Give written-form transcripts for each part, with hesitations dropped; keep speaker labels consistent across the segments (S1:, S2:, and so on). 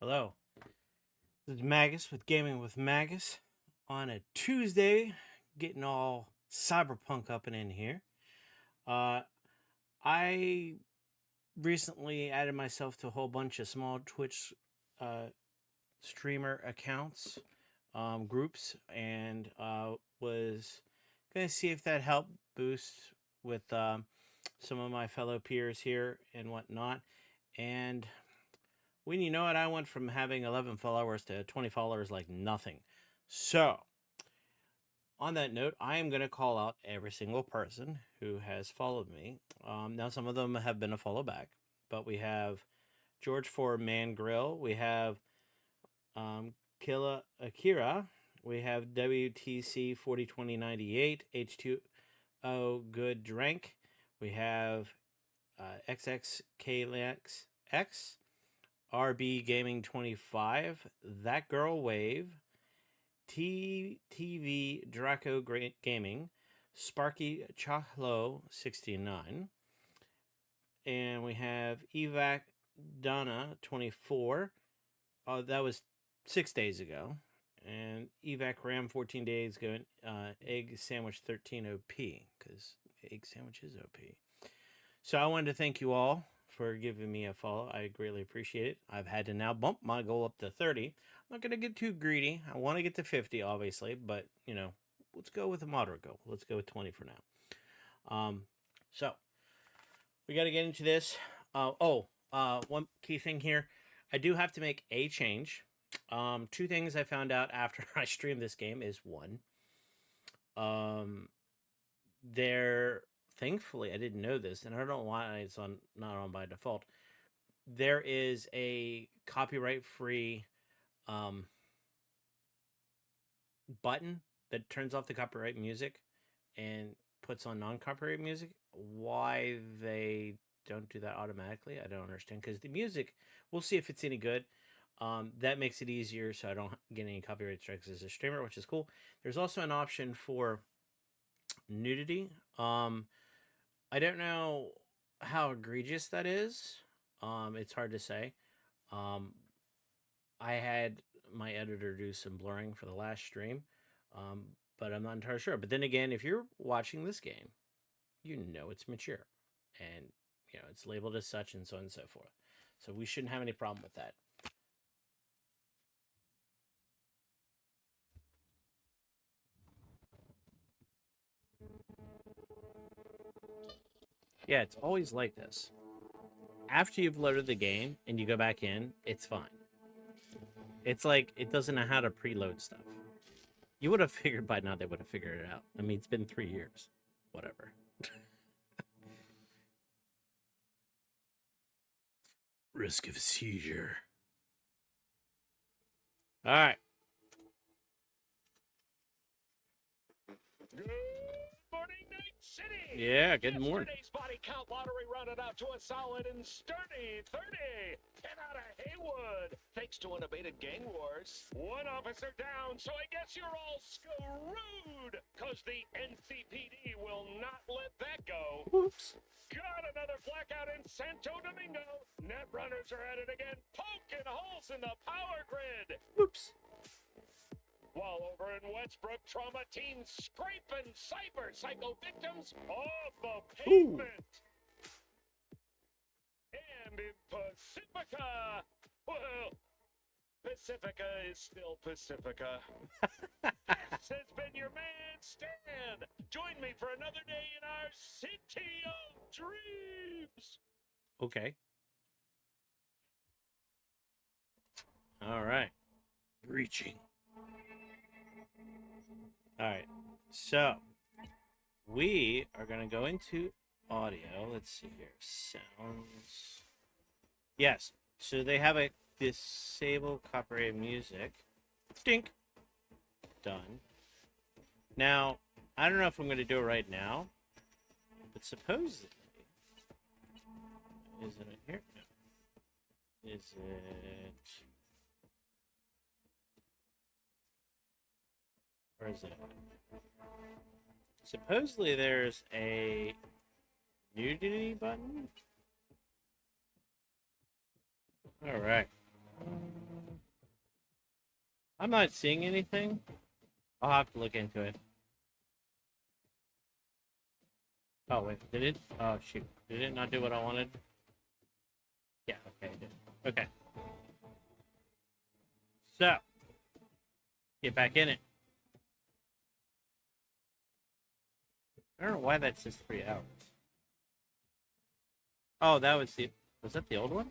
S1: Hello, this is Magus with Gaming with Magus on a Tuesday, getting all Cyberpunk up and in here. Uh, I recently added myself to a whole bunch of small Twitch uh, streamer accounts, groups, and was going to see if that helped boost with some of my fellow peers here and whatnot. And when you know it, I went from having 11 followers to 20 followers like nothing. So, on that note, I am going to call out every single person who has followed me. Now, some of them have been a follow back, but we have George for Man Grill, we have Killa Akira, we have WTC 402098, H2O Good Drank, we have XXKLX X, RB Gaming 25, That Girl Wave, TTV Draco Gaming, Sparky Chahlo 69, and we have Evac Donna 24. That was 6 days ago. And Evac Ram 14 days ago. Egg Sandwich 13 OP, because Egg Sandwich is OP. So I wanted to thank you all for giving me a follow. I greatly appreciate it. I've had to now bump my goal up to 30. I'm not going to get too greedy. I want to get to 50, obviously, but, let's go with a moderate goal. Let's go with 20 for now. So we got to get into this. One key thing here. I do have to make a change. Two things I found out after I streamed this game is one. There Thankfully, I didn't know this, and I don't know why it's not on by default. There is a copyright-free button that turns off the copyright music and puts on non-copyright music. Why they don't do that automatically, I don't understand. Because the music, we'll see if it's any good. That makes it easier, so I don't get any copyright strikes as a streamer, which is cool. There's also an option for nudity. I don't know how egregious that is. It's hard to say. Um, I had my editor do some blurring for the last stream, but I'm not entirely sure. But then again, if you're watching this game, you know it's mature, and it's labeled as such, and so on and so forth. So we shouldn't have any problem with that. Yeah, it's always like this. After you've loaded the game and you go back in, it's fine. It's like it doesn't know how to preload stuff. You would have figured by now they would have figured it out. I mean, it's been 3 years. Whatever. Risk of seizure. All right.
S2: Good morning, Night City!
S1: Yeah, good morning.
S2: Yesterday's body count lottery rounded out to a solid and sturdy 30. 10 out of Haywood, thanks to unabated gang wars. One officer down, so I guess you're all screwed, because the NCPD will not let that go.
S1: Whoops.
S2: Got another blackout in Santo Domingo. Net runners are at it again, poking holes in the power grid.
S1: Whoops.
S2: While over in Westbrook, trauma teens scraping cyber psycho victims off the pavement. And in Pacifica, well, Pacifica is still Pacifica. This has been your man, Stan. Join me for another day in our city of dreams.
S1: Okay. All right. Reaching. All right. So we are going to go into audio. Let's see here. Sounds. Yes. So they have a disable copyright music. Dink. Done. Now, I don't know if I'm going to do it right now, but supposedly. Is it here? No. Is it. Where is it? Supposedly there's a nudity button. All right. I'm not seeing anything. I'll have to look into it. Oh, wait. Did it? Oh, shoot. Did it not do what I wanted? Yeah, okay, it did. Okay. So, get back in it. I don't know why that says 3 hours. Oh, that was the... Was that the old one?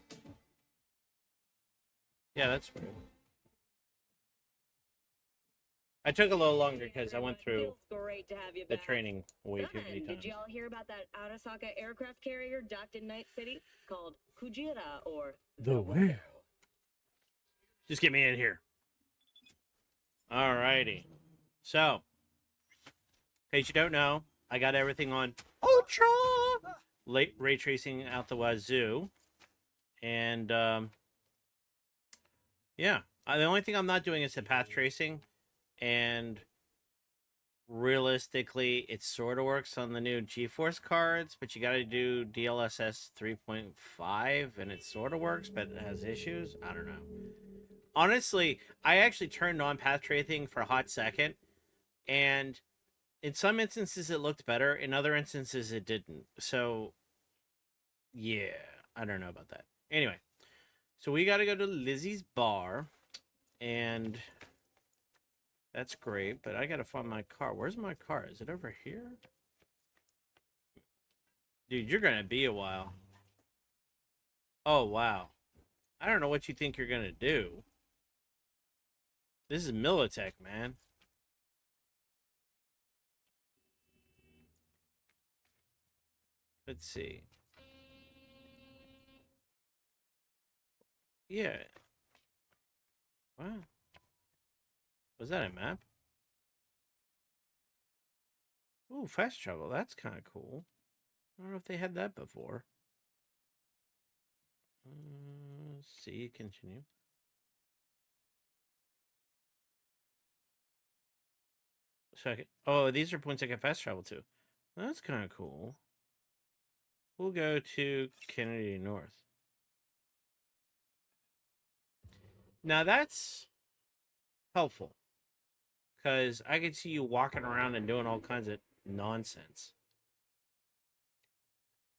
S1: Yeah, that's weird. I took a little longer because I went through the training way too many times.
S3: Did y'all hear about that Arasaka aircraft carrier docked in Night City called Kujira or
S1: The Whale? Just get me in here. Alrighty. So, in case you don't know, I got everything on Ultra! Ray tracing out the wazoo. And, yeah. The only thing I'm not doing is the path tracing. And realistically, it sort of works on the new GeForce cards, but you got to do DLSS 3.5, and it sort of works, but it has issues. I don't know. Honestly, I actually turned on path tracing for a hot second, and in some instances it looked better. In other instances, it didn't. So, yeah, I don't know about that. Anyway, so we got to go to Lizzie's bar, and... That's great, but I gotta find my car. Where's my car? Is it over here? Dude, you're gonna be a while. Oh, wow. I don't know what you think you're gonna do. This is Militech, man. Let's see. Yeah. Wow. Was that a map? Ooh, fast travel. That's kind of cool. I don't know if they had that before. See, continue. So oh, these are points I can fast travel to. That's kind of cool. We'll go to Kennedy North. Now that's helpful. Because I could see you walking around and doing all kinds of nonsense.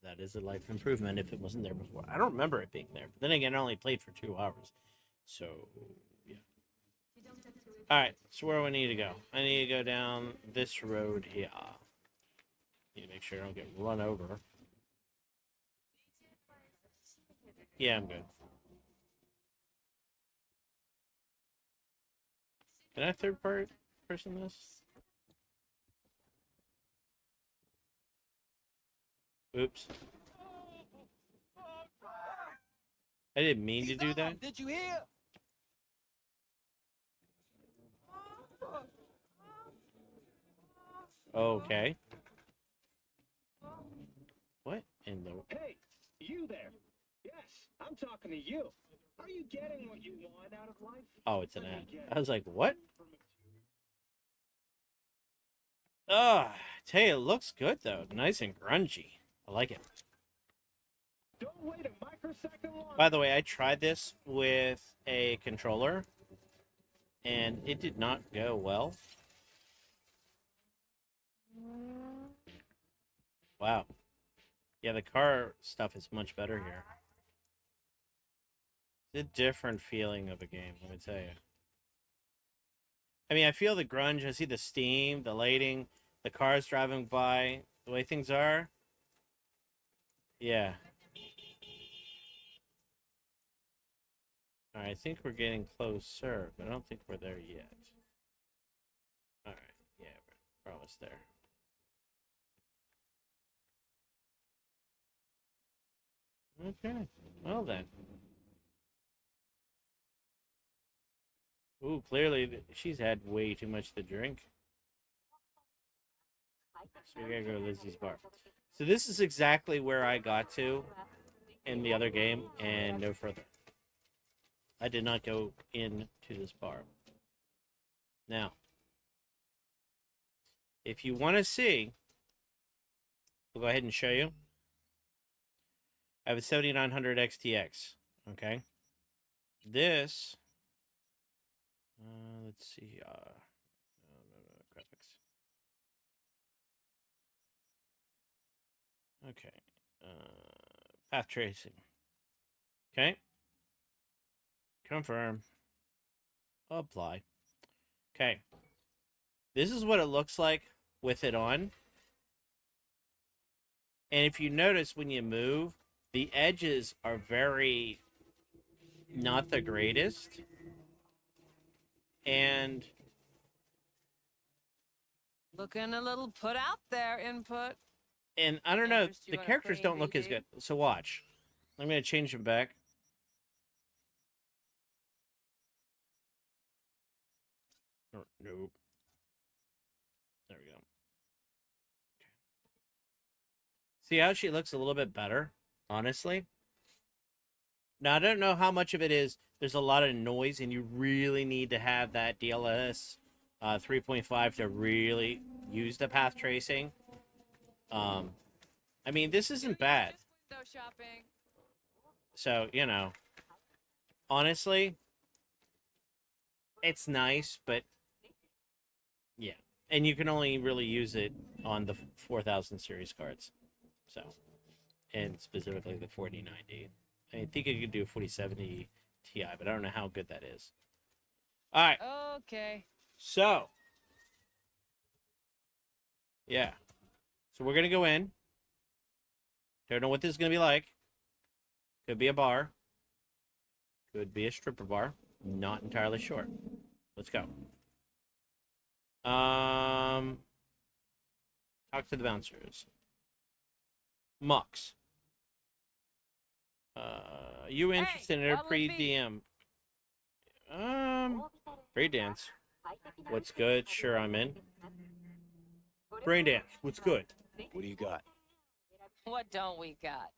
S1: That is a life improvement if it wasn't there before. I don't remember it being there. But then again, I only played for 2 hours. So, yeah. Alright, so where do I need to go? I need to go down this road here. Need to make sure I don't get run over. Yeah, I'm good. Can I third person this? Oops. I didn't mean to do that.
S4: Did you hear?
S1: Okay. What in the...
S2: Hey, you there. Yes, I'm talking to you. Are you getting what you want out of life?
S1: Oh, it's an ad. I was like, what? I tell you, it looks good, though. Nice and grungy. I like it.
S2: Don't wait a microsecond longer.
S1: By the way, I tried this with a controller, and it did not go well. Wow. Yeah, the car stuff is much better here. It's a different feeling of a game, let me tell you. I mean, I feel the grunge, I see the steam, the lighting, the cars driving by, the way things are. Yeah. Alright, I think we're getting closer, but I don't think we're there yet. Alright, yeah, we're almost there. Okay, well then. Ooh, clearly she's had way too much to drink. So we gotta go to Lizzie's bar. So this is exactly where I got to in the other game, and no further. I did not go into this bar. Now, if you want to see, we'll go ahead and show you. I have a 7900 XTX, okay? This Let's see. No, graphics. Okay. Path tracing. Okay. Confirm. Apply. Okay. This is what it looks like with it on. And if you notice when you move, the edges are very not the greatest. And
S4: looking a little put out there, input.
S1: I don't know,
S4: Interest you
S1: the
S4: in a
S1: characters
S4: clean
S1: don't look as
S4: BD?
S1: good. So watch. I'm going to change them back. Oh, nope. There we go. See how she looks a little bit better, honestly? Now, I don't know how much of it is there's a lot of noise and you really need to have that DLSS 3.5 to really use the path tracing. I mean, this isn't bad.
S4: Window shopping.
S1: So, you know, honestly, it's nice, but yeah. And you can only really use it on the 4000 series cards. So, and specifically the 4090. I think you could do a 4070 Ti, but I don't know how good that is. All right.
S4: Okay.
S1: So, yeah. So we're going to go in. Don't know what this is going to be like. Could be a bar. Could be a stripper bar. Not entirely sure. Let's go. Talk to the bouncers. Mux. You interested in a
S4: what'll it be?
S1: pre-DM? Pre-dance. What's good? Sure, I'm in. Brain dance. What's good?
S5: What do you got?
S4: What don't we got?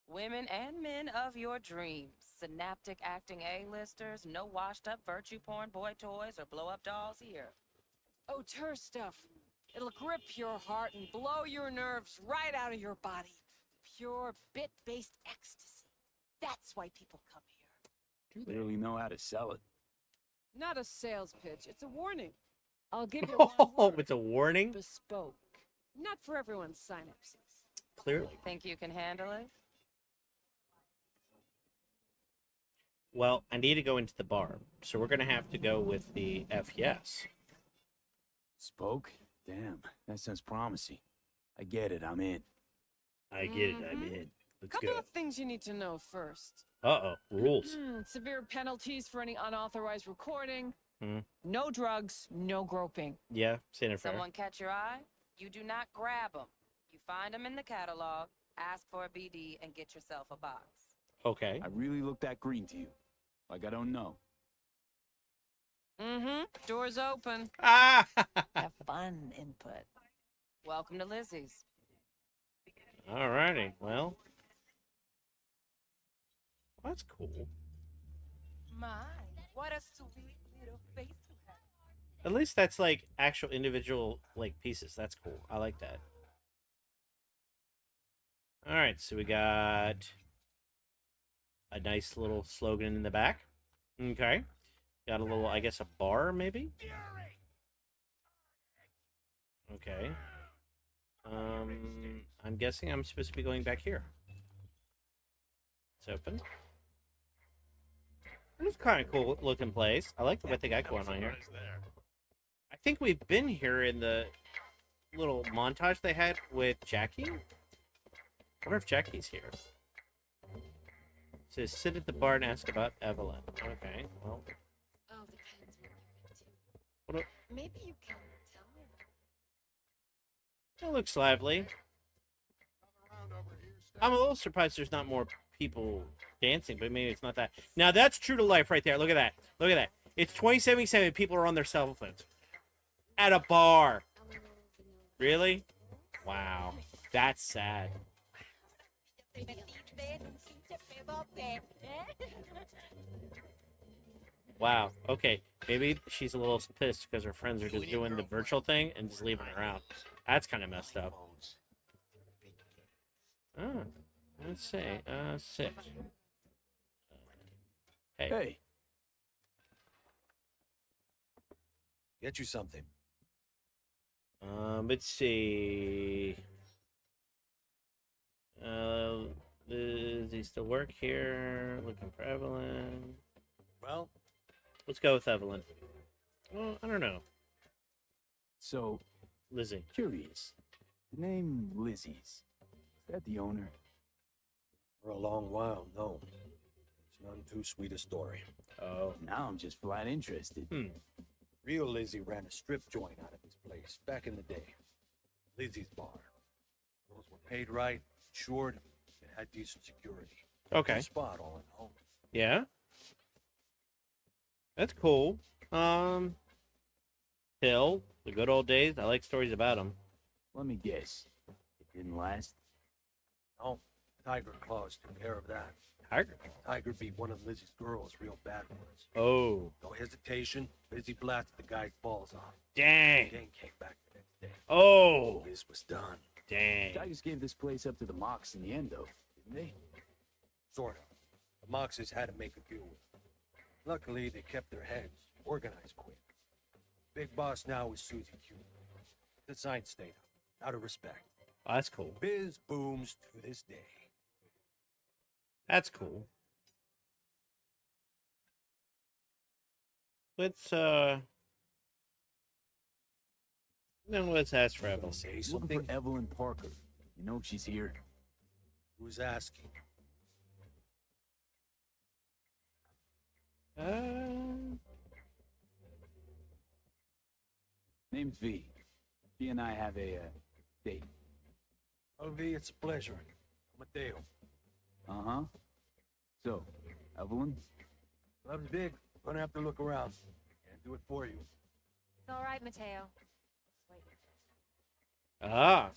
S4: Women and men of your dreams. Synaptic acting A-listers, no washed-up virtue porn boy toys or blow-up dolls here.
S6: Auteur stuff. It'll grip your heart and blow your nerves right out of your body. Pure bit-based ecstasy. That's why people come here.
S5: Clearly know how to sell it.
S6: Not a sales pitch, it's a warning. I'll give you one
S1: Oh,
S6: word.
S1: it's a warning?
S6: Bespoke. Not for everyone's synapses.
S1: Clearly.
S4: Think you can handle it?
S1: Well, I need to go into the bar, so we're going to have to go with the FES.
S5: Spoke? Damn, that sounds promising. I get it, I'm in.
S1: I get it, I'm in. Let's
S6: Couple
S1: go.
S6: of things you need to know first.
S1: Uh-oh, rules.
S6: Severe penalties for any unauthorized recording.
S1: Hmm.
S6: No drugs, no groping.
S1: Yeah, saying it fair.
S4: Someone catch your eye? You do not grab them. You find them in the catalog, ask for a BD, and get yourself a box.
S1: Okay.
S5: I really look that green to you. Like I don't know.
S4: Doors open.
S1: Ah!
S4: Have fun, input. Welcome to Lizzie's.
S1: Alrighty, well. That's cool.
S4: My, what a sweet little face you have.
S1: At least that's like actual individual like pieces. That's cool. I like that. Alright, so we got a nice little slogan in the back. Okay. Got a little, I guess, a bar, maybe? Okay. I'm guessing I'm supposed to be going back here. It's open. It's kind of cool looking place. I like what they got going on here. I think we've been here in the little montage they had with Jackie. I wonder if Jackie's here. It says, sit at the bar and ask about Evelyn. Okay, well.
S6: Oh, depends what you're into.
S1: What
S6: Maybe you can tell me.
S1: it looks lively. I'm a little surprised there's not more people dancing, but maybe it's not that. Now, that's true to life right there. Look at that. Look at that. It's 2077. People are on their cell phones. At a bar. Really? Wow. That's sad. Wow. Okay. Maybe she's a little pissed because her friends are just doing the virtual thing and just leaving her out. That's kind of messed up. Oh. Let's see. Sit. Hey.
S5: Hey,
S7: Get you something.
S1: Let's see. Does he still work here? Looking for Evelyn.
S7: Well,
S1: Let's go with Evelyn. Well, I don't know.
S5: So,
S1: Lizzie.
S5: curious. The name Lizzie's. Is that the owner?
S7: for a long while, no. It's none too sweet a story.
S1: Oh.
S5: Now I'm just flat interested.
S7: Real Lizzie ran a strip joint out of this place back in the day. Lizzie's bar. Girls were paid right, insured, and had decent security.
S1: Okay.
S7: Good spot, all in all.
S1: Yeah. That's cool. Hill, the good old days. I like stories about them.
S5: Let me guess. It didn't last?
S7: No, Tiger Claws took care of that.
S1: Tiger.
S7: Tiger beat one of Lizzie's girls real bad once.
S1: Oh.
S7: No hesitation, Lizzie blasted the guy's balls off.
S1: Dang.
S7: Gang came back the next day.
S1: Oh.
S7: This was done.
S1: Dang.
S5: Tigers gave this place up to the Mox in the end, though, didn't they?
S7: Sort of. The Moxes had to make a deal with them. Luckily, they kept their heads, organized quick. Big boss now is Susie Q. The sign stayed up, out of respect.
S1: Oh, that's cool.
S7: Biz booms to this day.
S1: That's cool. Let's then let's ask for Evelyn.
S7: Say
S5: Looking
S7: something?
S5: for Evelyn Parker. You know if she's here?
S7: Who's asking?
S5: Name's V. She and I have a date.
S7: Olivia, it's a pleasure. Mateo.
S5: Uh-huh. So, Evelyn?
S7: Love's big. Gonna have to look around. Can't do it for you.
S6: It's all right, Mateo. Wait.
S1: Ah.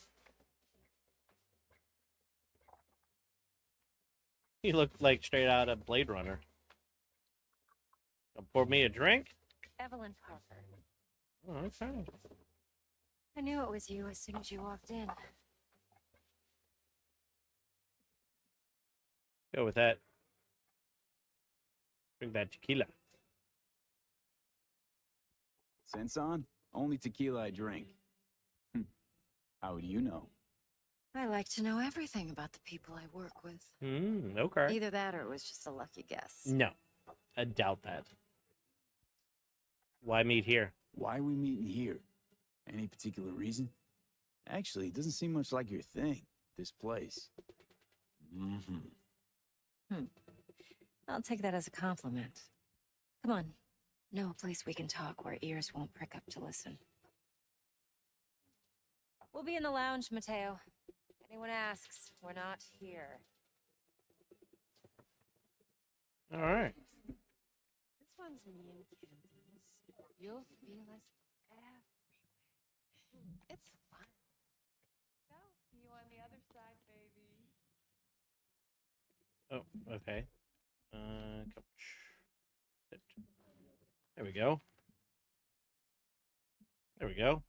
S1: You look like straight out of Blade Runner. Pour me a drink?
S6: Evelyn Parker.
S1: Oh, okay.
S6: I knew it was you as soon as you walked in.
S1: Go with that. Drink that tequila.
S5: Sense on? Only tequila I drink. How do you know?
S6: I like to know everything about the people I work with.
S1: Okay.
S6: Either that or it was just a lucky guess.
S1: No, I doubt that. Why meet here?
S5: Why are we meeting here? Any particular reason? Actually, it doesn't seem much like your thing, this place.
S6: I'll take that as a compliment. Come on. Know a place we can talk where ears won't prick up to listen. We'll be in the lounge, Mateo. Anyone asks, we're not here.
S1: All right.
S6: This one's me and Candy's. You'll feel us everywhere. It's fun. I'll see you on the other side, baby.
S1: Oh, okay. There we go. There we go.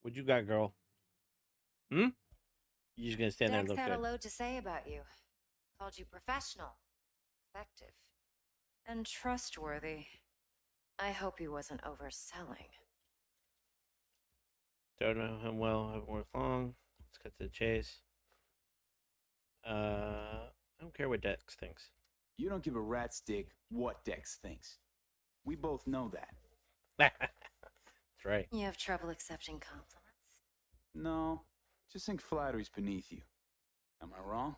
S1: What you got, girl? You just gonna stand there and
S6: Dex
S1: look
S6: had a
S1: good?
S6: load to say about you. Called you professional, effective, and trustworthy. I hope he wasn't overselling.
S1: Don't know him well. Haven't worked long. Let's cut to the chase. I don't care what Dex thinks.
S5: You don't give a rat's stick what Dex thinks. We both know that.
S1: That's right.
S6: You have trouble accepting compliments?
S5: No, just think flattery's beneath you. Am I wrong?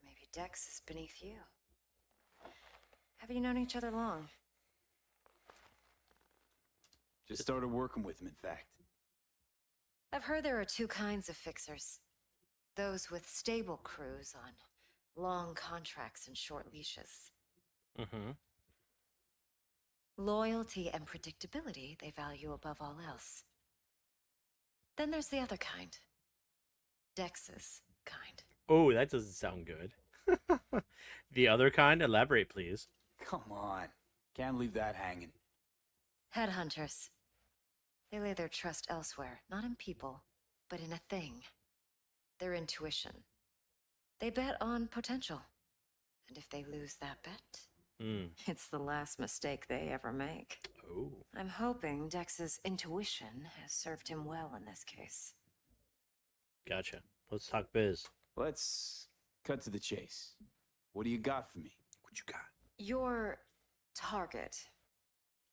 S6: Maybe Dex is beneath you. Have you known each other long?
S5: Just started working with him, in fact.
S6: I've heard there are two kinds of fixers. Those with stable crews on long contracts and short leashes. Loyalty and predictability they value above all else. Then there's the other kind. Dex's kind.
S1: Oh, that doesn't sound good. The other kind? Elaborate, please.
S5: Come on. Can't leave that hanging.
S6: Headhunters. They lay their trust elsewhere, not in people, but in a thing. Their intuition. They bet on potential.
S8: And if they lose that bet,
S1: Hmm.
S8: it's the last mistake they ever make.
S1: Oh.
S8: I'm hoping Dex's intuition has served him well in this case.
S1: Gotcha. Let's talk biz.
S5: Let's cut to the chase. What do you got for me?
S1: What you got?
S8: Your target.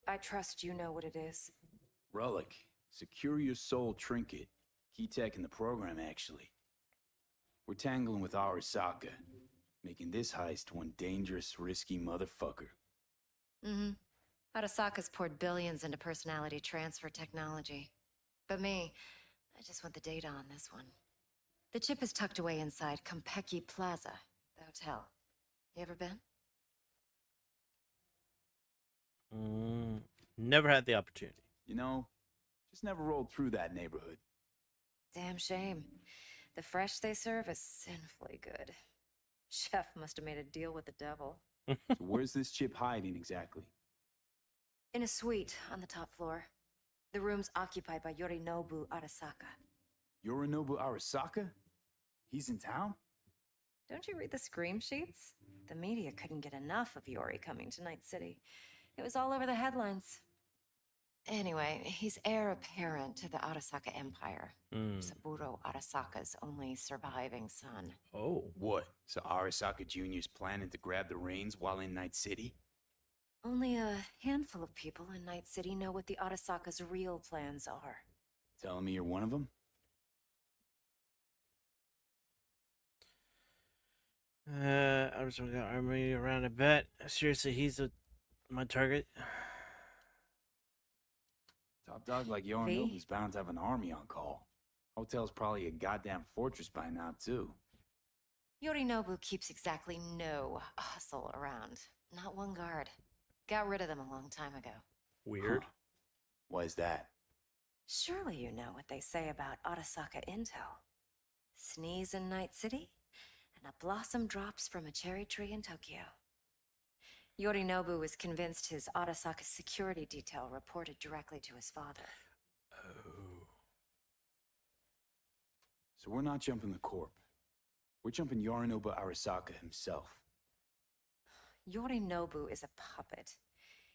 S8: I trust you know what it is.
S5: Relic. Secure your soul trinket. Key tech in the program, actually. We're tangling with Arasaka, making this heist one dangerous, risky motherfucker.
S8: Mm-hmm. Arasaka's poured billions into personality transfer technology. But me, I just want the data on this one. The chip is tucked away inside Kompeki Plaza, the hotel. You ever been?
S1: Never had the opportunity.
S5: You know, just never rolled through that neighborhood.
S8: Damn shame. The fresh they serve is sinfully good. Chef must have made a deal with the devil.
S5: So where's this chip hiding exactly?
S8: In a suite on the top floor. The room's occupied by Yorinobu Arasaka.
S5: Yorinobu Arasaka? He's in town?
S8: Don't you read the scream sheets? The media couldn't get enough of Yori coming to Night City. It was all over the headlines. Anyway, he's heir apparent to the Arasaka Empire. Saburo Arasaka's only surviving son.
S1: Oh.
S5: What? So Arasaka Jr.'s planning to grab the reins while in Night City?
S8: Only a handful of people in Night City know what the Arasaka's real plans are.
S5: Telling me you're one of them?
S1: I was gonna army around a bet. Seriously, he's my target.
S5: Top dog like Yorinobu's bound to have an army on call. Hotel's probably a goddamn fortress by now, too.
S8: Yorinobu keeps exactly no hustle around. Not one guard. Got rid of them a long time ago.
S1: Weird.
S5: Huh. Why is that?
S8: Surely you know what they say about Arasaka intel. Sneeze in Night City, and a blossom drops from a cherry tree in Tokyo. Yorinobu was convinced his Arasaka security detail reported directly to his father.
S1: Oh.
S5: So we're not jumping the corp. We're jumping Yorinobu Arasaka himself.
S8: Yorinobu is a puppet.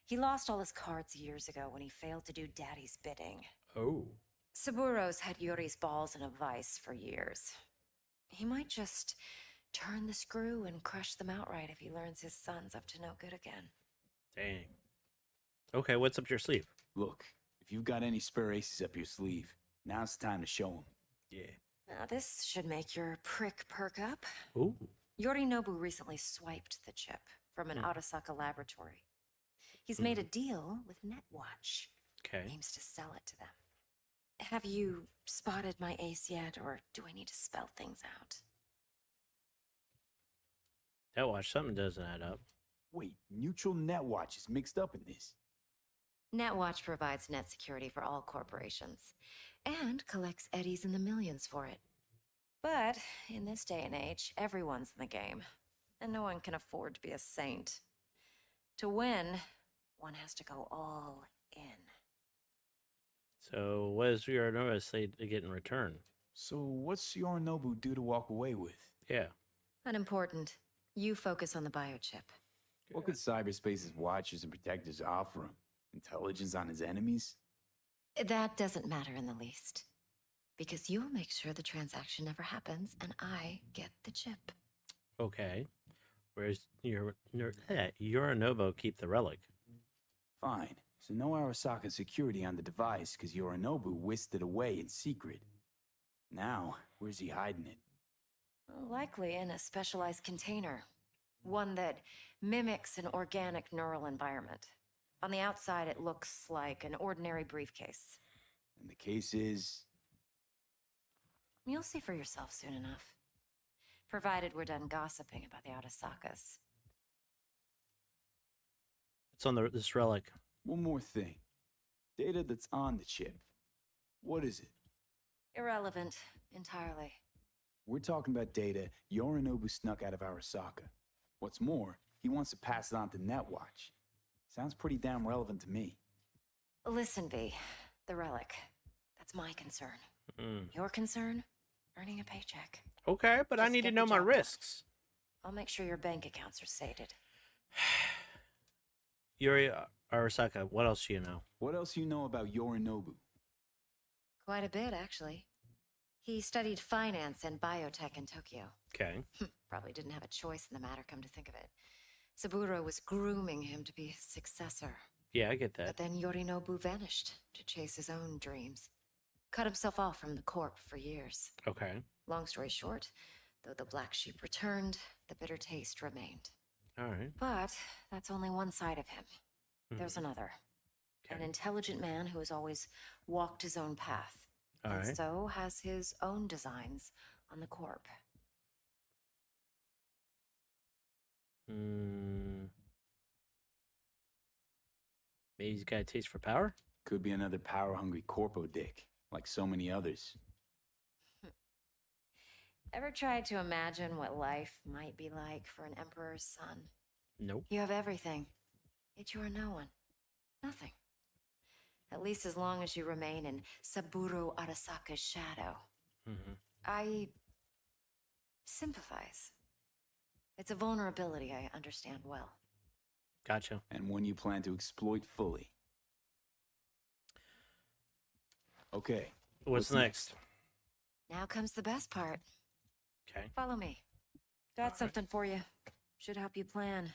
S8: He lost all his cards years ago when he failed to do Daddy's bidding.
S1: Oh.
S8: Saburo's had Yuri's balls in a vice for years. He might just turn the screw and crush them outright if he learns his son's up to no good again.
S1: Dang. Okay, what's up your sleeve?
S5: Look, if you've got any spare aces up your sleeve, now's the time to show them.
S1: Yeah.
S8: Now this should make your prick perk up.
S1: Ooh.
S8: Yorinobu recently swiped the chip from an Arasaka laboratory. He's made a deal with Netwatch.
S1: Okay.
S8: Aims to sell it to them. Have you spotted my ace yet, or do I need to spell things out?
S1: That watch, something doesn't add up.
S5: Wait, Neutral Netwatch is mixed up in this.
S8: Netwatch provides net security for all corporations, and collects eddies in the millions for it. But in this day and age, everyone's in the game, and no one can afford to be a saint. To win, one has to go all in.
S1: So, what does Yorinobu say to get in return?
S5: So what's Yorinobu due to walk away with?
S1: Yeah.
S8: Unimportant. You focus on the biochip.
S5: What could cyberspace's watchers and protectors offer him? Intelligence on his enemies?
S8: That doesn't matter in the least. Because you'll make sure the transaction never happens, and I get the chip.
S1: Okay. Where's Yorinobu keep the relic?
S5: Fine. So no Arasaka security on the device because Yorinobu whisked it away in secret. Now, where's he hiding it?
S8: Likely in a specialized container. One that mimics an organic neural environment. On the outside, it looks like an ordinary briefcase.
S5: And the case is...
S8: You'll see for yourself soon enough. Provided we're done gossiping about the Arasakas.
S1: It's on this relic.
S5: One more thing. Data that's on the chip. What is it?
S8: Irrelevant, entirely.
S5: We're talking about data Yorinobu snuck out of Arasaka. What's more, he wants to pass it on to Netwatch. Sounds pretty damn relevant to me.
S8: Listen, V. The relic. That's my concern. Your concern? Earning a paycheck.
S1: Okay, but I
S8: Just
S1: need to
S8: get
S1: know
S8: the
S1: my
S8: job done.
S1: risks.
S8: I'll make sure your bank accounts are sated.
S1: Yuri Arasaka, what else do you know?
S5: What else you know about Yorinobu?
S8: Quite a bit, actually. He studied finance and biotech in Tokyo.
S1: Okay.
S8: Probably didn't have a choice in the matter, come to think of it. Saburo was grooming him to be his successor.
S1: Yeah, I get
S8: But
S1: that.
S8: then Yorinobu vanished to chase his own dreams. Cut himself off from the corp for years.
S1: Okay.
S8: Long story short, though the black sheep returned, the bitter taste remained.
S1: All right.
S8: But that's only one side of him. There's another.
S1: Okay.
S8: An intelligent man who has always walked his own path.
S1: All
S8: And
S1: right.
S8: so has his own designs on the corp.
S1: Maybe he's got a taste for power?
S5: Could be another power-hungry corpo dick, like so many others.
S8: Ever tried to imagine what life might be like for an emperor's son?
S1: Nope.
S8: You have everything, yet you are no one. Nothing. At least as long as you remain in Saburo Arasaka's shadow. I sympathize. It's a vulnerability I understand well.
S1: Gotcha.
S5: And one you plan to exploit fully. Okay.
S1: What's next?
S8: Now comes the best part.
S1: Okay.
S8: Follow me. Got something for you. Should help you plan.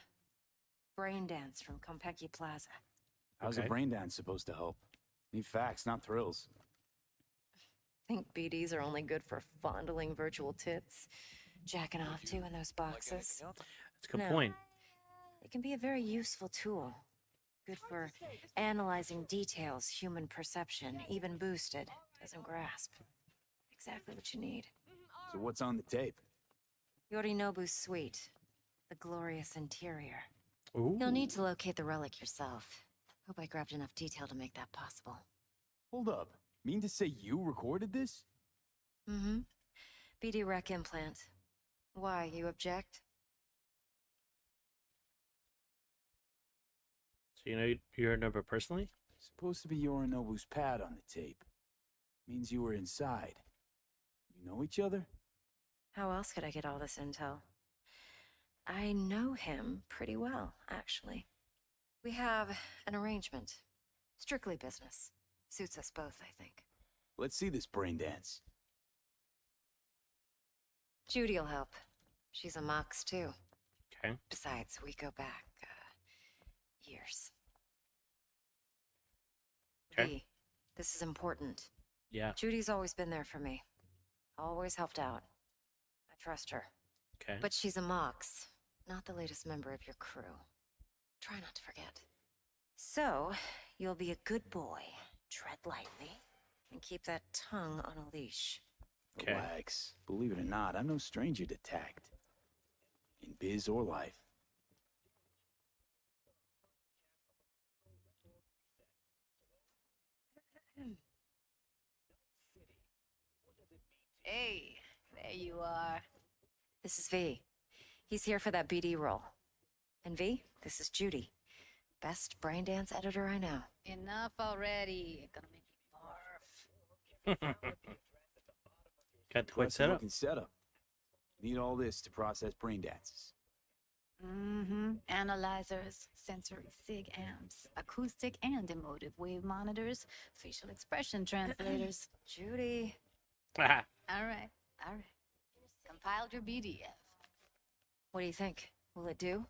S8: Brain dance from Konpeki Plaza.
S5: How's
S1: Okay.
S5: a brain dance supposed to help? Need facts, not thrills.
S8: Think BDs are only good for fondling virtual tits? Jacking off to in those boxes?
S1: That's a good
S8: No.
S1: point.
S8: It can be a very useful tool. Good for analyzing details human perception, even boosted, doesn't grasp. Exactly what you need.
S5: So what's on the tape?
S8: Yorinobu's suite. The glorious interior.
S1: Ooh.
S8: You'll need to locate the relic yourself. Hope I grabbed enough detail to make that possible.
S5: Hold up. Mean to say you recorded this?
S8: Mm-hmm. BD rec implant. Why, you object?
S1: So you know your number personally?
S5: Supposed to be Yorinobu's pad on the tape. Means you were inside. You know each other?
S8: How else could I get all this intel? I know him pretty well, actually. We have an arrangement. Strictly business. Suits us both, I think.
S5: Let's see this brain dance.
S8: Judy'll help. She's a Mox, too.
S1: Okay.
S8: Besides, we go back, years.
S1: Okay.
S8: V, this is important.
S1: Yeah.
S8: Judy's always been there for me. Always helped out. I trust her.
S1: Okay.
S8: But she's a Mox, not the latest member of your crew. Try not to forget. So, you'll be a good boy, tread lightly, and keep that tongue on a leash.
S1: Okay.
S5: Relax. Believe it or not, I'm no stranger to tact. In biz or life.
S4: Hey, there you are.
S8: This is V. He's here for that BD role. And V, this is Judy. Best brain dance editor I know.
S4: Enough already. Gonna make me barf.
S1: Got the quick
S5: Impressive
S1: setup.
S5: looking setup. Need all this to process brain dances.
S4: Mm-hmm. Analyzers, sensory sig amps, acoustic and emotive wave monitors, facial expression translators.
S8: Judy.
S1: Ah,
S4: All right. Compiled your BDF.
S8: What do you think? Will it do?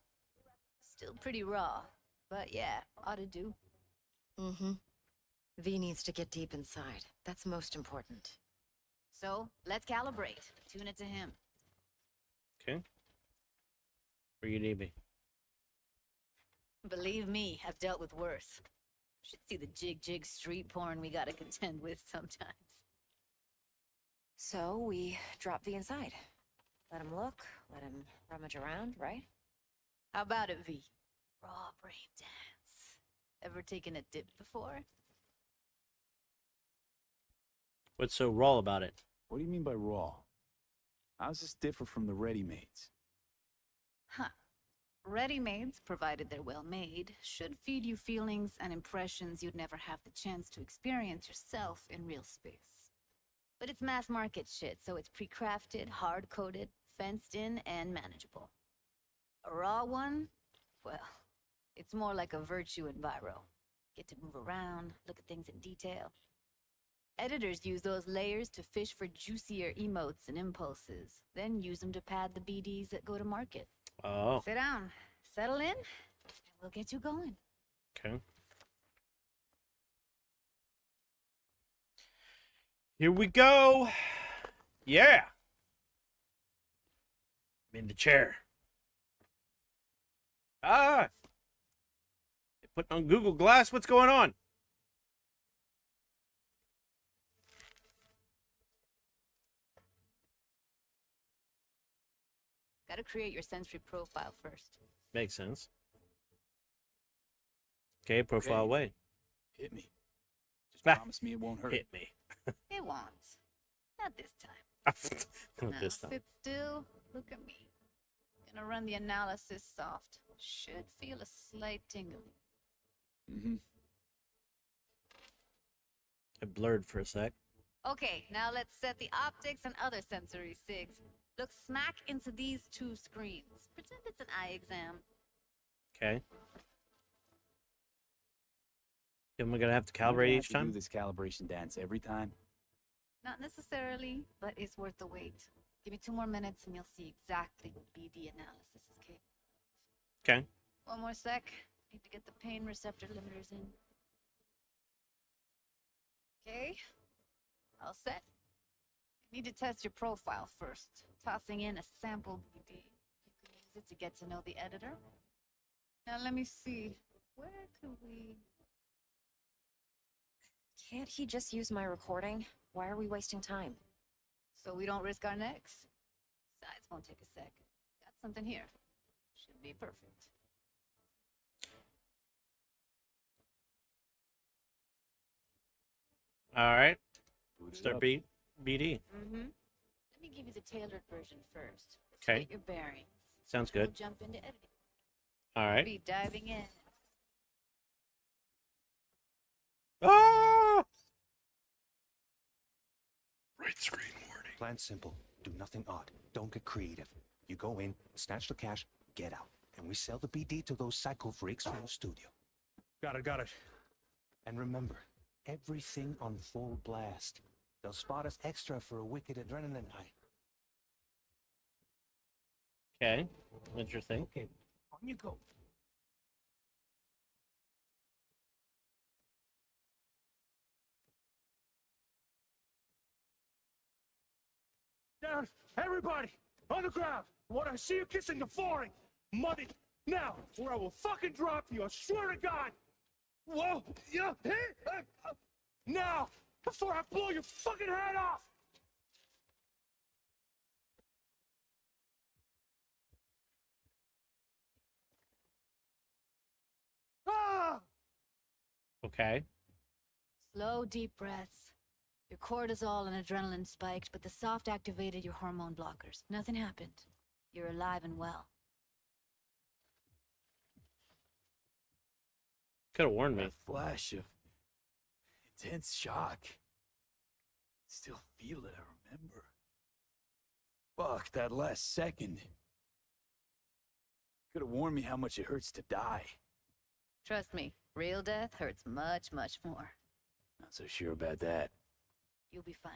S4: Still pretty raw, but yeah, ought to do.
S8: Mm-hmm. V needs to get deep inside. That's most important.
S4: So, let's calibrate. Tune it to him.
S1: okay. Where you need me?
S4: Believe me, I've dealt with worse. Should see the jig street porn we gotta contend with sometimes.
S8: So we drop V inside. Let him look, let him rummage around, right?
S4: How about it, V? Raw brain dance. Ever taken a dip before?
S1: What's so raw about it?
S5: What do you mean by raw? How's this differ from the ready-mades?
S4: Huh. Ready-mades, provided they're well made, should feed you feelings and impressions you'd never have the chance to experience yourself in real space. But it's mass market shit, so it's pre-crafted, hard-coded, fenced in, and manageable.
S9: A raw one? Well, it's more like a virtue enviro. Get to move around, look at things in detail. Editors use those layers to fish for juicier emotes and impulses, then use them to pad the BDs that go to market.
S1: Oh.
S9: Sit down, settle in, and we'll get you going.
S1: Okay. Here we go. Yeah. I'm in the chair. Ah. They putting on Google Glass. What's going on?
S9: Gotta create your sensory profile first.
S1: Makes sense. Okay, profile
S5: Okay.
S1: away.
S5: Hit me. Just
S1: Ah.
S5: promise me it won't hurt.
S1: Hit me.
S9: It won't. Not this time.
S1: Not
S9: Now,
S1: this time.
S9: sit still, look at me. Gonna run the analysis soft. Should feel a slight tingling.
S5: Mm-hmm.
S1: It blurred for a sec.
S9: Okay, now let's set the optics and other sensory sigs. Look smack into these two screens. Pretend it's an eye exam.
S1: Okay. Am I gonna have to
S5: Am I gonna
S1: calibrate
S5: have
S1: each
S5: to
S1: time?
S5: do this calibration dance every time?
S9: Not necessarily, but it's worth the wait. Give me 2 more minutes and you'll see exactly what BD analysis is capable.
S1: Okay.
S9: One more sec. Need to get the pain receptor limiters in. Okay. All set. Need to test your profile first. Tossing in a sample BD. You can use it to get to know the editor. Now let me see. Where could we...
S8: Can't he just use my recording? Why are we wasting time?
S9: So we don't risk our necks? Besides, won't take a sec. Got something here. Should be perfect.
S1: All right.
S5: Boot it
S1: Start
S5: up.
S1: BD.
S9: Mm-hmm. Let me give you the tailored version first. Let's
S1: Okay.
S9: get your bearings.
S1: Sounds
S9: We'll
S1: good.
S9: jump into editing.
S1: All right.
S9: Be diving in.
S1: Ah!
S5: Right screen warning.
S10: Plan simple. Do nothing odd. Don't get creative. You go in, snatch the cash, get out. And we sell the BD to those psycho freaks from the studio.
S7: Got it.
S10: And remember, everything on full blast. They'll spot us extra for a wicked adrenaline high.
S1: Okay. Interesting.
S10: Okay, on you go.
S7: Down, everybody, on the ground. When I see you kissing the flooring, money, now, or I will fucking drop you, I swear to God. Whoa, yeah, hey, now, before I blow your fucking head off. Ah!
S1: Okay.
S9: Slow, deep breaths. Your cortisol and adrenaline spiked, but the soft activated your hormone blockers. Nothing happened. You're alive and well.
S1: Could have warned me.
S5: A flash of intense shock. Still feel it, I remember. Fuck, that last second. Could have warned me how much it hurts to die.
S9: Trust me, real death hurts much, much more.
S5: Not so sure about that.
S9: You'll be fine.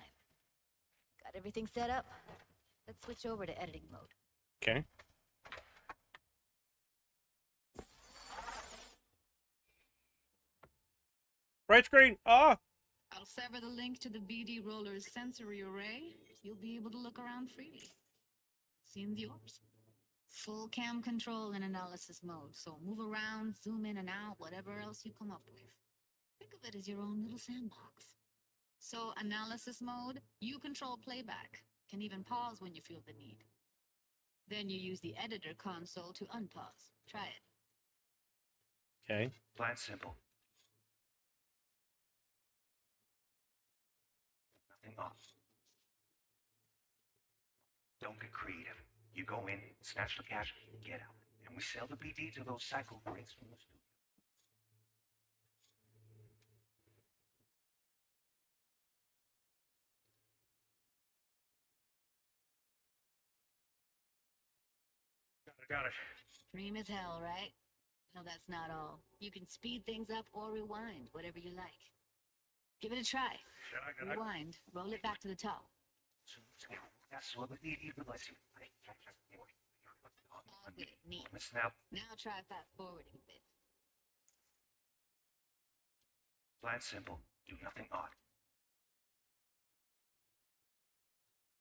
S9: Got everything set up? Let's switch over to editing mode.
S1: Okay. Right screen. Ah.
S9: I'll sever the link to the BD Roller's sensory array. You'll be able to look around freely. Scene's yours. Full cam control in analysis mode, so move around, zoom in and out, whatever else you come up with. Think of it as your own little sandbox. So, analysis mode, you control playback. Can even pause when you feel the need. Then you use the editor console to unpause. Try it.
S1: Okay.
S10: Plan simple. Nothing off. Don't get creative. You go in, snatch the cash, get out. And we sell the BD to those psycho freaks from the studio.
S7: Got it.
S9: Dream as hell, right? No, that's not all. You can speed things up or rewind, whatever you like. Give it a try. Rewind. Roll it back to the top. All good. Neat. Now try fast forwarding a bit.
S10: Plan simple. Do nothing odd.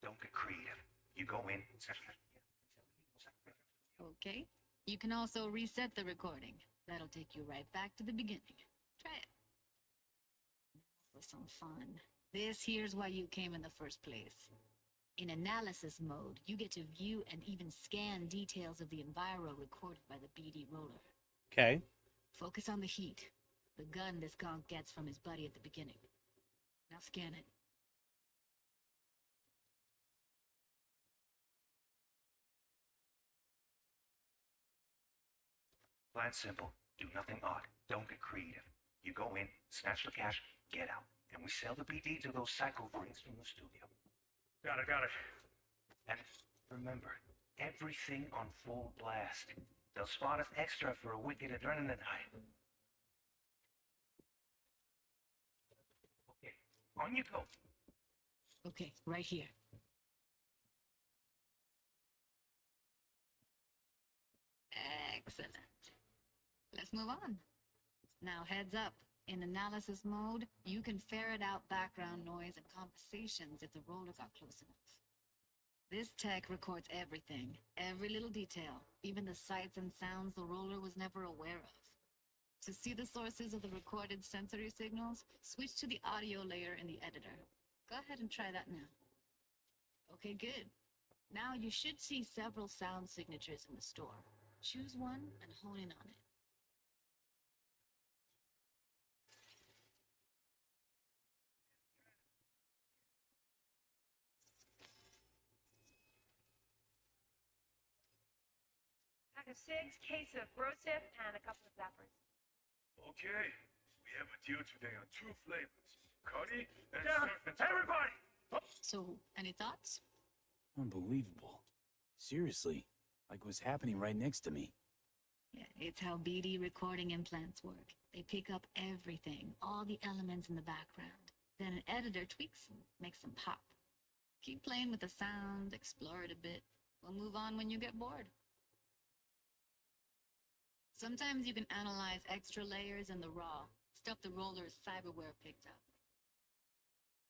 S10: Don't get creative. You go in.
S9: Okay. You can also reset the recording. That'll take you right back to the beginning. Try it. Now for some fun. This here's why you came in the first place. In analysis mode, you get to view and even scan details of the enviro recorded by the BD roller.
S1: Okay.
S9: Focus on the heat. The gun this gonk gets from his buddy at the beginning. Now scan it.
S10: Plan simple. Do nothing odd. Don't get creative. You go in, snatch the cash, get out. And we sell the BD to those psycho freaks from the studio.
S2: Got it.
S10: And remember, everything on full blast. They'll spot us extra for a wicked adrenaline high. Okay, on you go.
S9: Okay, right here. Excellent. Let's move on. Now heads up. In analysis mode, you can ferret out background noise and conversations if the roller got close enough. This tech records everything, every little detail, even the sights and sounds the roller was never aware of. To see the sources of the recorded sensory signals, switch to the audio layer in the editor. Go ahead and try that now. Okay, good. Now you should see several sound signatures in the store. Choose one and hone in on it.
S11: Pack of 6, case of Brosip, and a couple of zappers.
S2: Okay, we have a deal today on 2 flavors. Cuddy and surf and everybody!
S9: So, any thoughts?
S5: Unbelievable. Seriously, like what's happening right next to me.
S9: Yeah, it's how BD recording implants work. They pick up everything, all the elements in the background. Then an editor tweaks them, makes them pop. Keep playing with the sound, explore it a bit. We'll move on when you get bored. Sometimes you can analyze extra layers in the raw, stuff the roller's cyberware picked up.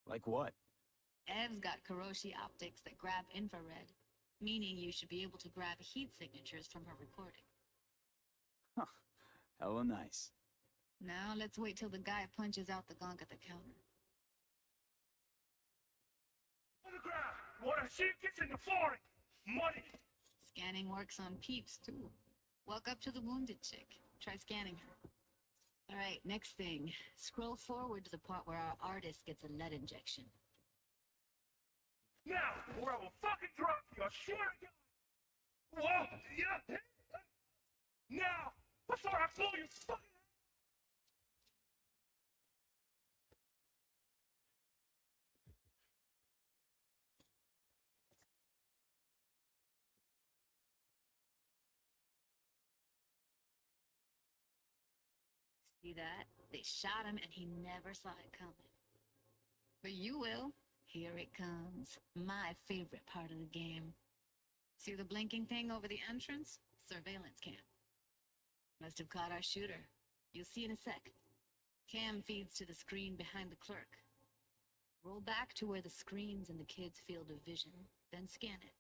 S5: Like what?
S9: Ev's got Kiroshi optics that grab infrared, meaning you should be able to grab heat signatures from her recording.
S5: Huh. Hella nice.
S9: Now let's wait till the guy punches out the gonk at the counter.
S2: On the ground! Water shit gets in the flooring! Money!
S9: Scanning works on peeps, too. Walk up to the wounded chick. Try scanning her. All right, next thing. Scroll forward to the part where our artist gets a lead injection.
S2: Now, or I will fucking drop you, I swear to God! Whoa! Yeah! Now! Before I blow your fucking...
S9: See that? They shot him and he never saw it coming. But you will. Here it comes. My favorite part of the game. See the blinking thing over the entrance? Surveillance cam. Must have caught our shooter. You'll see in a sec. Cam feeds to the screen behind the clerk. Roll back to where the screen's in the kid's field of vision, then scan it.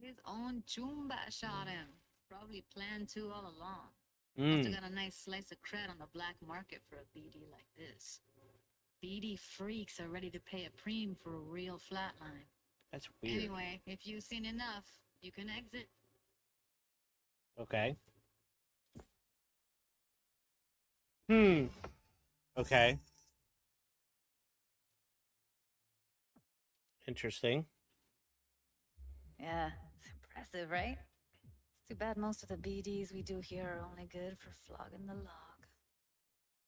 S9: His own Chumba shot him. Probably planned to all along. Must have got a nice slice of cred on the black market for a BD like this. BD freaks are ready to pay a preem for a real flatline.
S1: That's weird.
S9: Anyway, if you've seen enough, you can exit.
S1: Okay. Okay. Interesting.
S12: Yeah, it's impressive, right? It's too bad most of the BDs we do here are only good for flogging the log.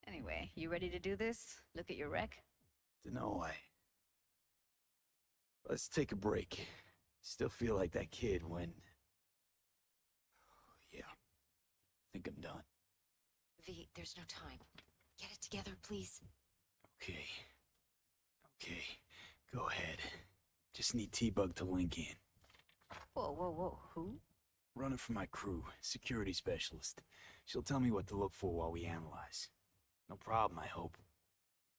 S12: Anyway, you ready to do this? Look at your wreck?
S5: Dunno, Let's take a break. Still feel like that kid when... Yeah. Think I'm done.
S8: V, there's no time. Get it together, please.
S5: Okay. Okay. Go ahead. Just need T-Bug to link in.
S12: Whoa, who?
S5: Running for my crew, security specialist. She'll tell me what to look for while we analyze. No problem, I hope.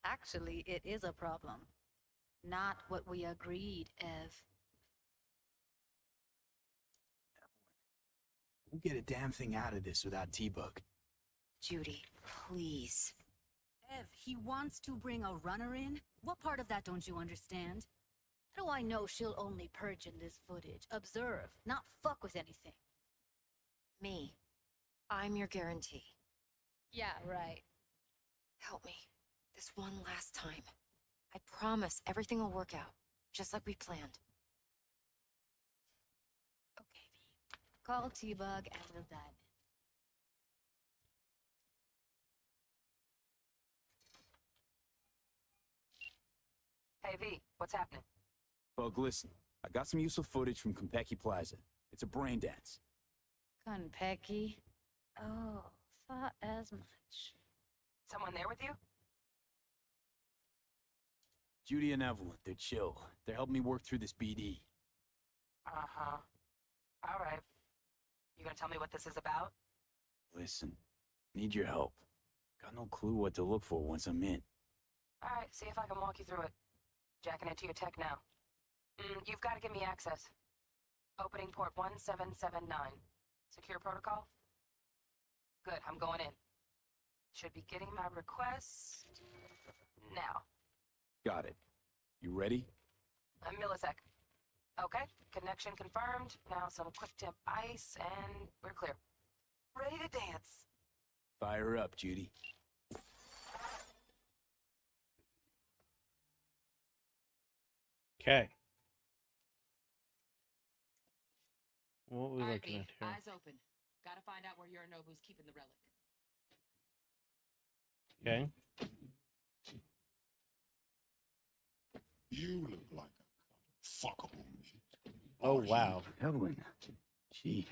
S12: Actually, it is a problem. Not what we agreed, Ev.
S5: We'll get a damn thing out of this without T-Bug.
S8: Judy, please.
S13: Ev, he wants to bring a runner in? What part of that don't you understand? How do I know she'll only purge in this footage? Observe, not fuck with anything.
S8: Me. I'm your guarantee.
S12: Yeah, right.
S8: Help me. This one last time. I promise everything will work out, just like we planned.
S13: Okay, V. Call T-Bug and we'll dive in.
S4: Hey, V, what's happening?
S5: Bug, listen. I got some useful footage from Konpeki Plaza. It's a brain dance.
S12: Konpeki? Oh, thought as much.
S4: Someone there with you?
S5: Judy and Evelyn, they're chill. They're helping me work through this BD.
S4: Uh-huh. All right. You gonna tell me what this is about?
S5: Listen, need your help. Got no clue what to look for once I'm in.
S4: All right, see if I can walk you through it. Jacking into your tech now. You've got to give me access. Opening port 1779. Secure protocol? Good, I'm going in. Should be getting my request now.
S5: Got it. You ready?
S4: I'm Militech. Okay, connection confirmed. Now some quick tip ice, and we're clear. Ready to dance.
S5: Fire up, Judy.
S1: Okay. What are we
S14: All right,
S1: looking
S14: V,
S1: at here?
S14: eyes open. Gotta find out where Yorinobu's keeping the relic.
S1: Okay.
S15: You look like a fuckable meat.
S1: Oh, wow.
S5: Evelyn. Gee.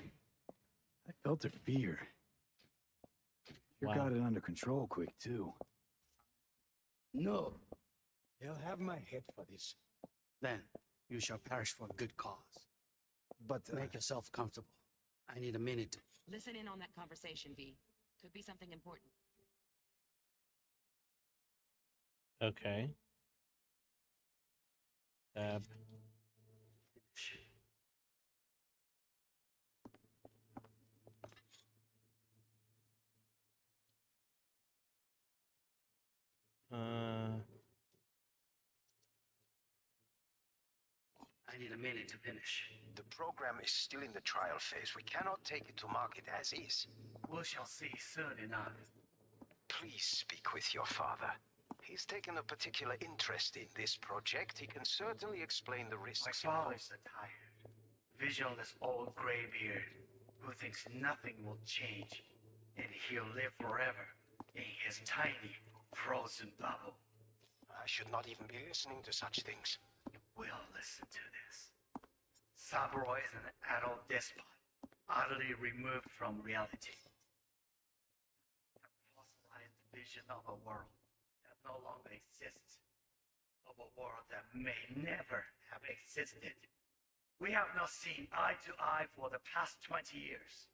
S5: I felt her fear. You
S1: Wow.
S5: got it under control quick, too.
S16: No. They'll have my head for this. Then you shall perish for a good cause. But make yourself comfortable. I need a minute.
S14: Listen in on that conversation, V. Could be something important.
S1: Okay.
S16: I need a minute to finish.
S10: The program is still in the trial phase. We cannot take it to market as is.
S16: We shall see soon enough.
S10: Please speak with your father. He's taken a particular interest in this project. He can certainly explain the risks.
S16: My father's a tired, visionless old graybeard who thinks nothing will change, and he'll live forever in his tiny, frozen bubble.
S10: I should not even be listening to such things.
S16: We'll listen to this. Saburo is an adult despot, utterly removed from reality. A fossilized vision of a world that no longer exists, of a world that may never have existed. We have not seen eye to eye for the past 20 years.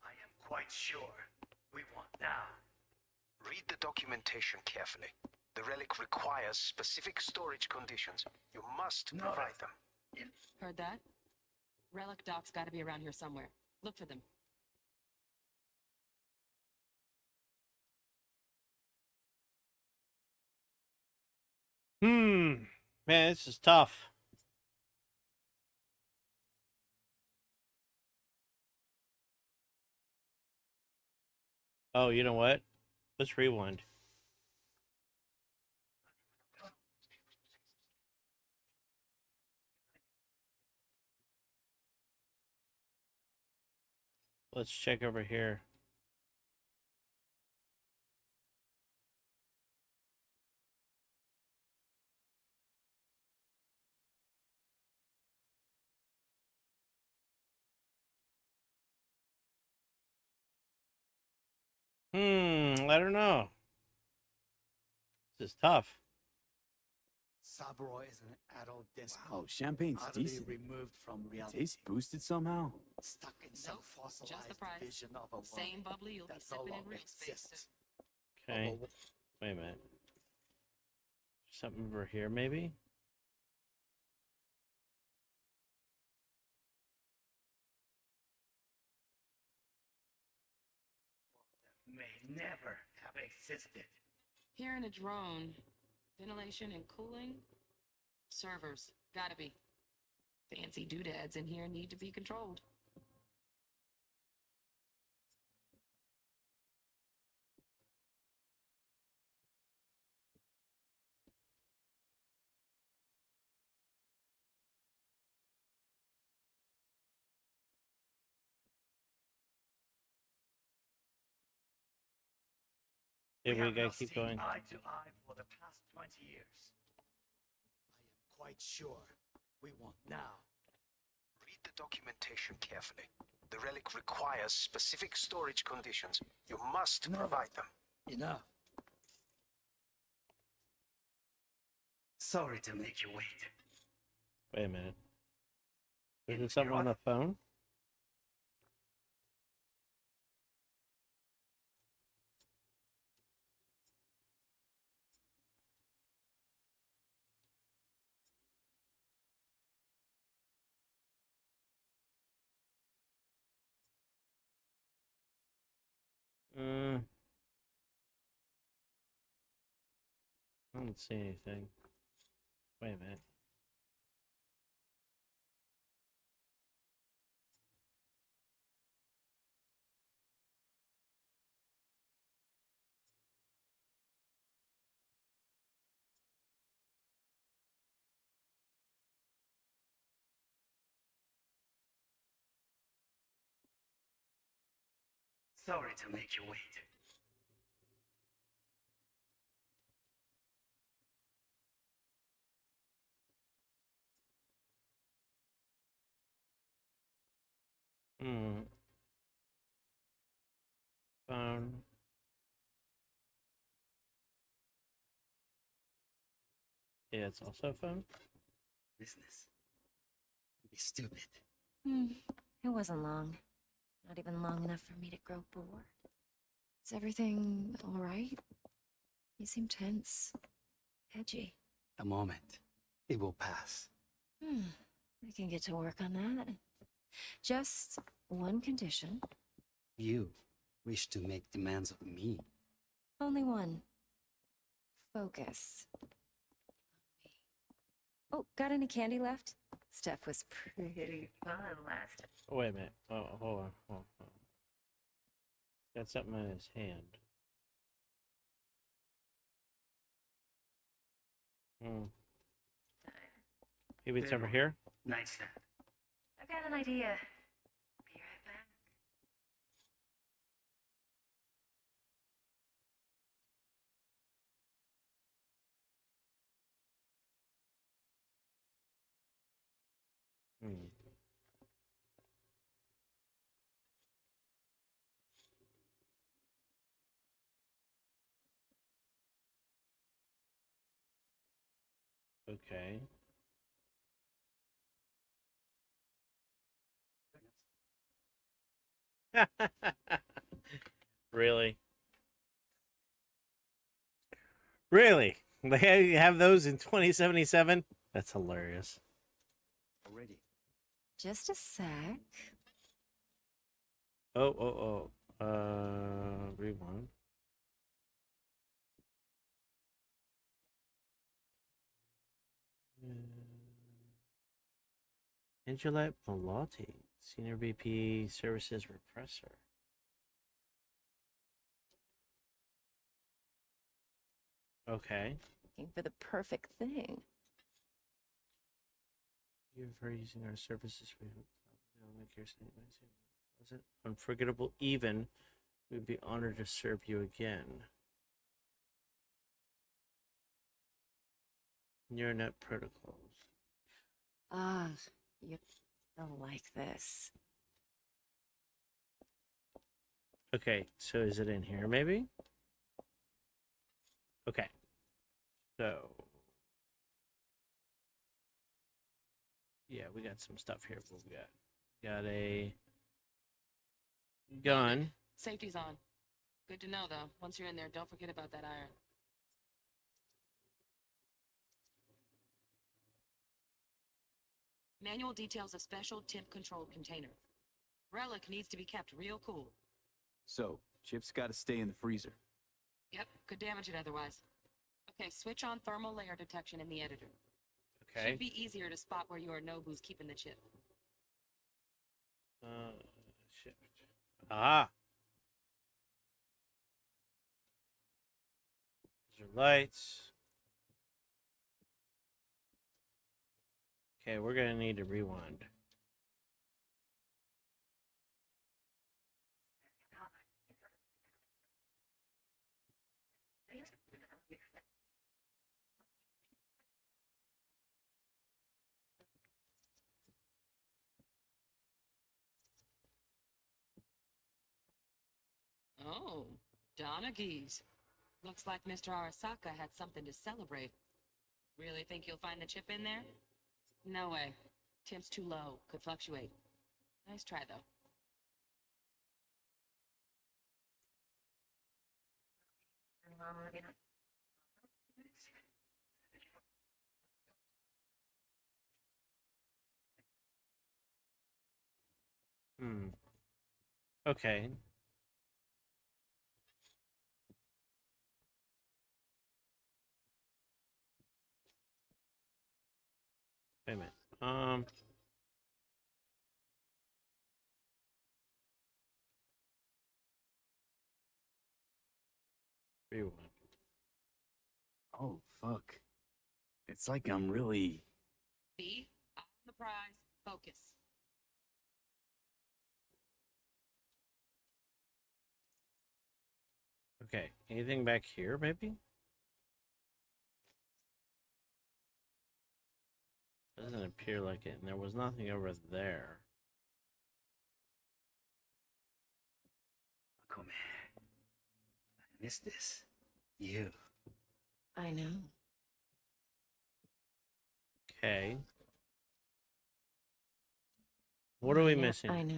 S16: I am quite sure we want now.
S10: Read the documentation carefully. The relic requires specific storage conditions. You must provide them.
S14: Heard that? Relic docs gotta be around here somewhere. Look for them.
S1: Man, this is tough. Oh, you know what? Let's rewind. Let's check over here. I don't know. This is tough.
S16: Saburo is an adult despot.
S5: Wow, champagne's
S16: utterly
S5: decent.
S16: removed from reality.
S5: Taste boosted somehow.
S16: Stuck in some
S14: Nope,
S16: fossilized
S14: just the price.
S16: vision of a world
S14: Same bubbly you'll be
S16: that no
S14: sipping in
S16: longer
S14: real space
S16: exists.
S1: Okay. Wait a minute. Something over here, maybe?
S16: May never have existed.
S14: Here in a drone, ventilation and cooling, servers, gotta be. Fancy doodads in here need to be controlled.
S1: Yeah, we
S16: have
S1: gotta
S16: not
S1: keep
S16: seen
S1: going.
S16: eye to eye for the past 20 years. I am quite sure we want now.
S10: Read the documentation carefully. The relic requires specific storage conditions. You must provide them.
S16: Enough. Sorry to make you wait.
S1: Wait a minute. Is there something on the phone? I don't see anything. Wait a minute.
S16: Sorry to make you wait.
S1: Phone. Yeah, it's also a phone.
S16: Business. Be stupid.
S8: It wasn't long. Not even long enough for me to grow bored. Is everything all right? You seem tense. Edgy.
S16: A moment. It will pass.
S8: I can get to work on that. Just one condition.
S16: You wish to make demands of me.
S8: Only one. Focus. Oh, got any candy left? Stuff was pretty fun last time.
S1: Oh, wait a minute. Oh, hold on. Hold on. Got something in his hand. Maybe it's over here?
S16: Nightstand.
S8: I've got an idea. Be right back.
S1: Okay. Really? Really? They have those in 2077? That's hilarious.
S16: Already.
S8: Just a sec.
S1: Oh. Rewind. Angela Pilati, Senior VP Services Repressor. Okay.
S8: Looking for the perfect thing.
S1: You're for using our services. We hope to make your statement. Was it unforgettable? Even. We'd be honored to serve you again. Neuronet protocols.
S8: Ah, you'll like this.
S1: Okay, so is it in here maybe? Okay. So yeah, we got some stuff here. What we got? Got a gun.
S14: Safety's on. Good to know, though. Once you're in there, don't forget about that iron. Manual details a special temp-controlled container. Relic needs to be kept real cool.
S5: So, chips gotta stay in the freezer.
S14: Yep, could damage it otherwise. Okay, switch on thermal layer detection in the editor.
S1: Okay.
S14: Should be easier to spot where your Nobu's keeping the chip.
S1: Shift. Ah. These are lights. Okay, we're gonna need to rewind.
S14: Oh, Donaghys. Looks like Mr. Arasaka had something to celebrate. Really think you'll find the chip in there? No way. Temp's too low. Could fluctuate. Nice try, though.
S1: Okay. Wait a minute. Rewind.
S5: Oh, fuck. It's like I'm really...
S14: B, on the prize, focus.
S1: Okay. Anything back here, maybe? Doesn't appear like it, and there was nothing over there.
S16: Come here. I miss this. You.
S8: I know.
S1: Okay. What are we missing?
S8: I know.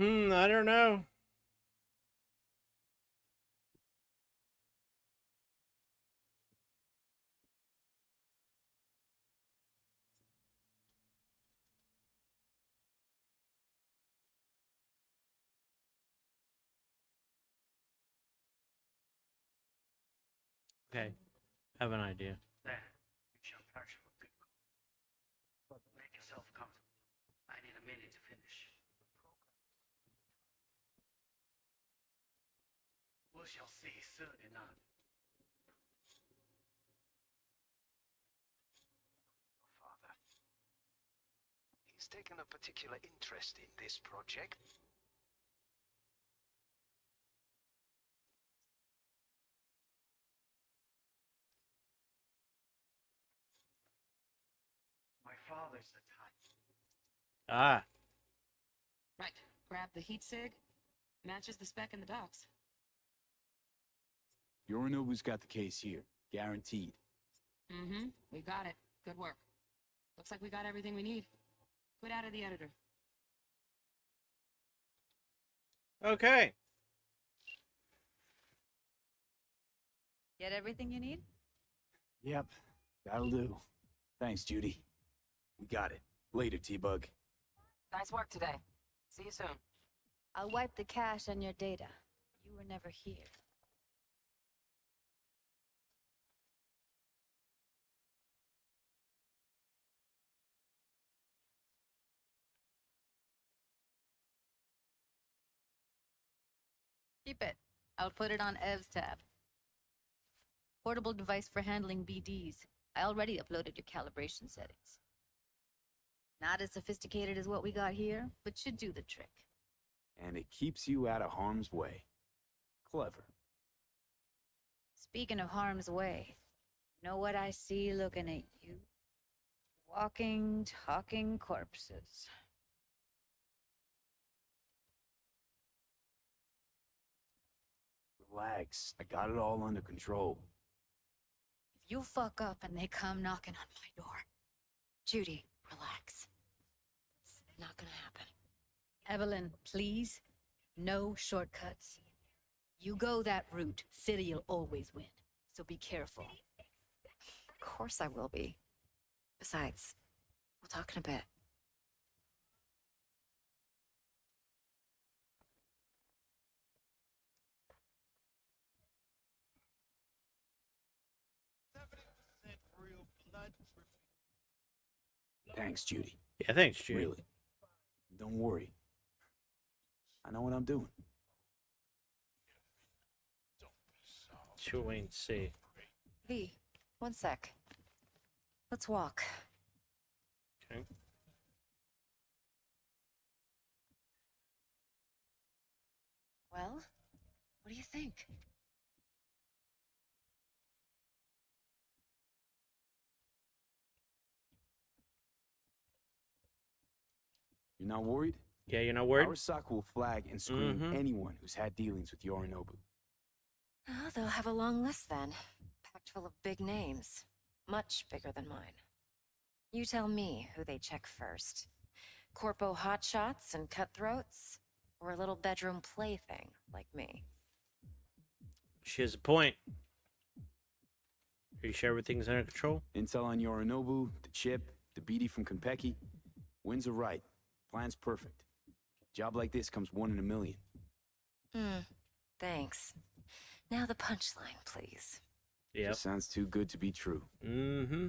S1: I don't know. Okay. I have an idea.
S16: There. You shall perish for good cause. Make yourself comfortable. I need a minute to finish. We shall see soon enough.
S10: Your father. He's taken a particular interest in this project.
S16: My father's the type.
S1: Ah.
S14: Right. Grab the heat sig. Matches the spec in the docs.
S5: Yorinobu's got the case here. Guaranteed.
S14: Mm-hmm. We got it. Good work. Looks like we got everything we need. Quit out of the editor.
S1: Okay.
S12: Get everything you need?
S5: Yep. That'll do. Thanks, Judy. We got it. Later, T-Bug.
S4: Nice work today. See you soon.
S13: I'll wipe the cache on your data. You were never here.
S12: Keep it. I'll put it on Ev's tab. Portable device for handling BDs. I already uploaded your calibration settings. Not as sophisticated as what we got here, but should do the trick.
S5: And it keeps you out of harm's way. Clever.
S12: Speaking of harm's way, know what I see looking at you? Walking, talking corpses.
S5: Relax. I got it all under control.
S12: If you fuck up and they come knocking on my door.
S8: Judy, relax. It's not gonna happen.
S12: Evelyn, please. No shortcuts. You go that route, City'll always win. So be careful.
S8: Of course I will be. Besides, we'll talk in a bit.
S5: Thanks, Judy.
S1: Yeah, thanks, Judy.
S5: Really. Don't worry. I know what I'm doing.
S1: Sure, wait and see.
S8: V, one sec. Let's walk.
S1: Okay.
S8: Well, what do you think?
S5: You're not worried?
S1: Yeah, you're not worried?
S5: Arasaka will flag and screen anyone who's had dealings with Yorinobu.
S8: Oh, they'll have a long list then. Packed full of big names. Much bigger than mine. You tell me who they check first. Corpo hotshots and cutthroats? Or a little bedroom plaything like me?
S1: She has a point. Are you sure everything's under control?
S5: Intel on Yorinobu, the chip, the BD from Konpeki. Winds are right. Plan's perfect. Job like this comes 1 in a million.
S8: Thanks. Now the punchline, please.
S1: Yeah.
S5: Sounds too good to be true.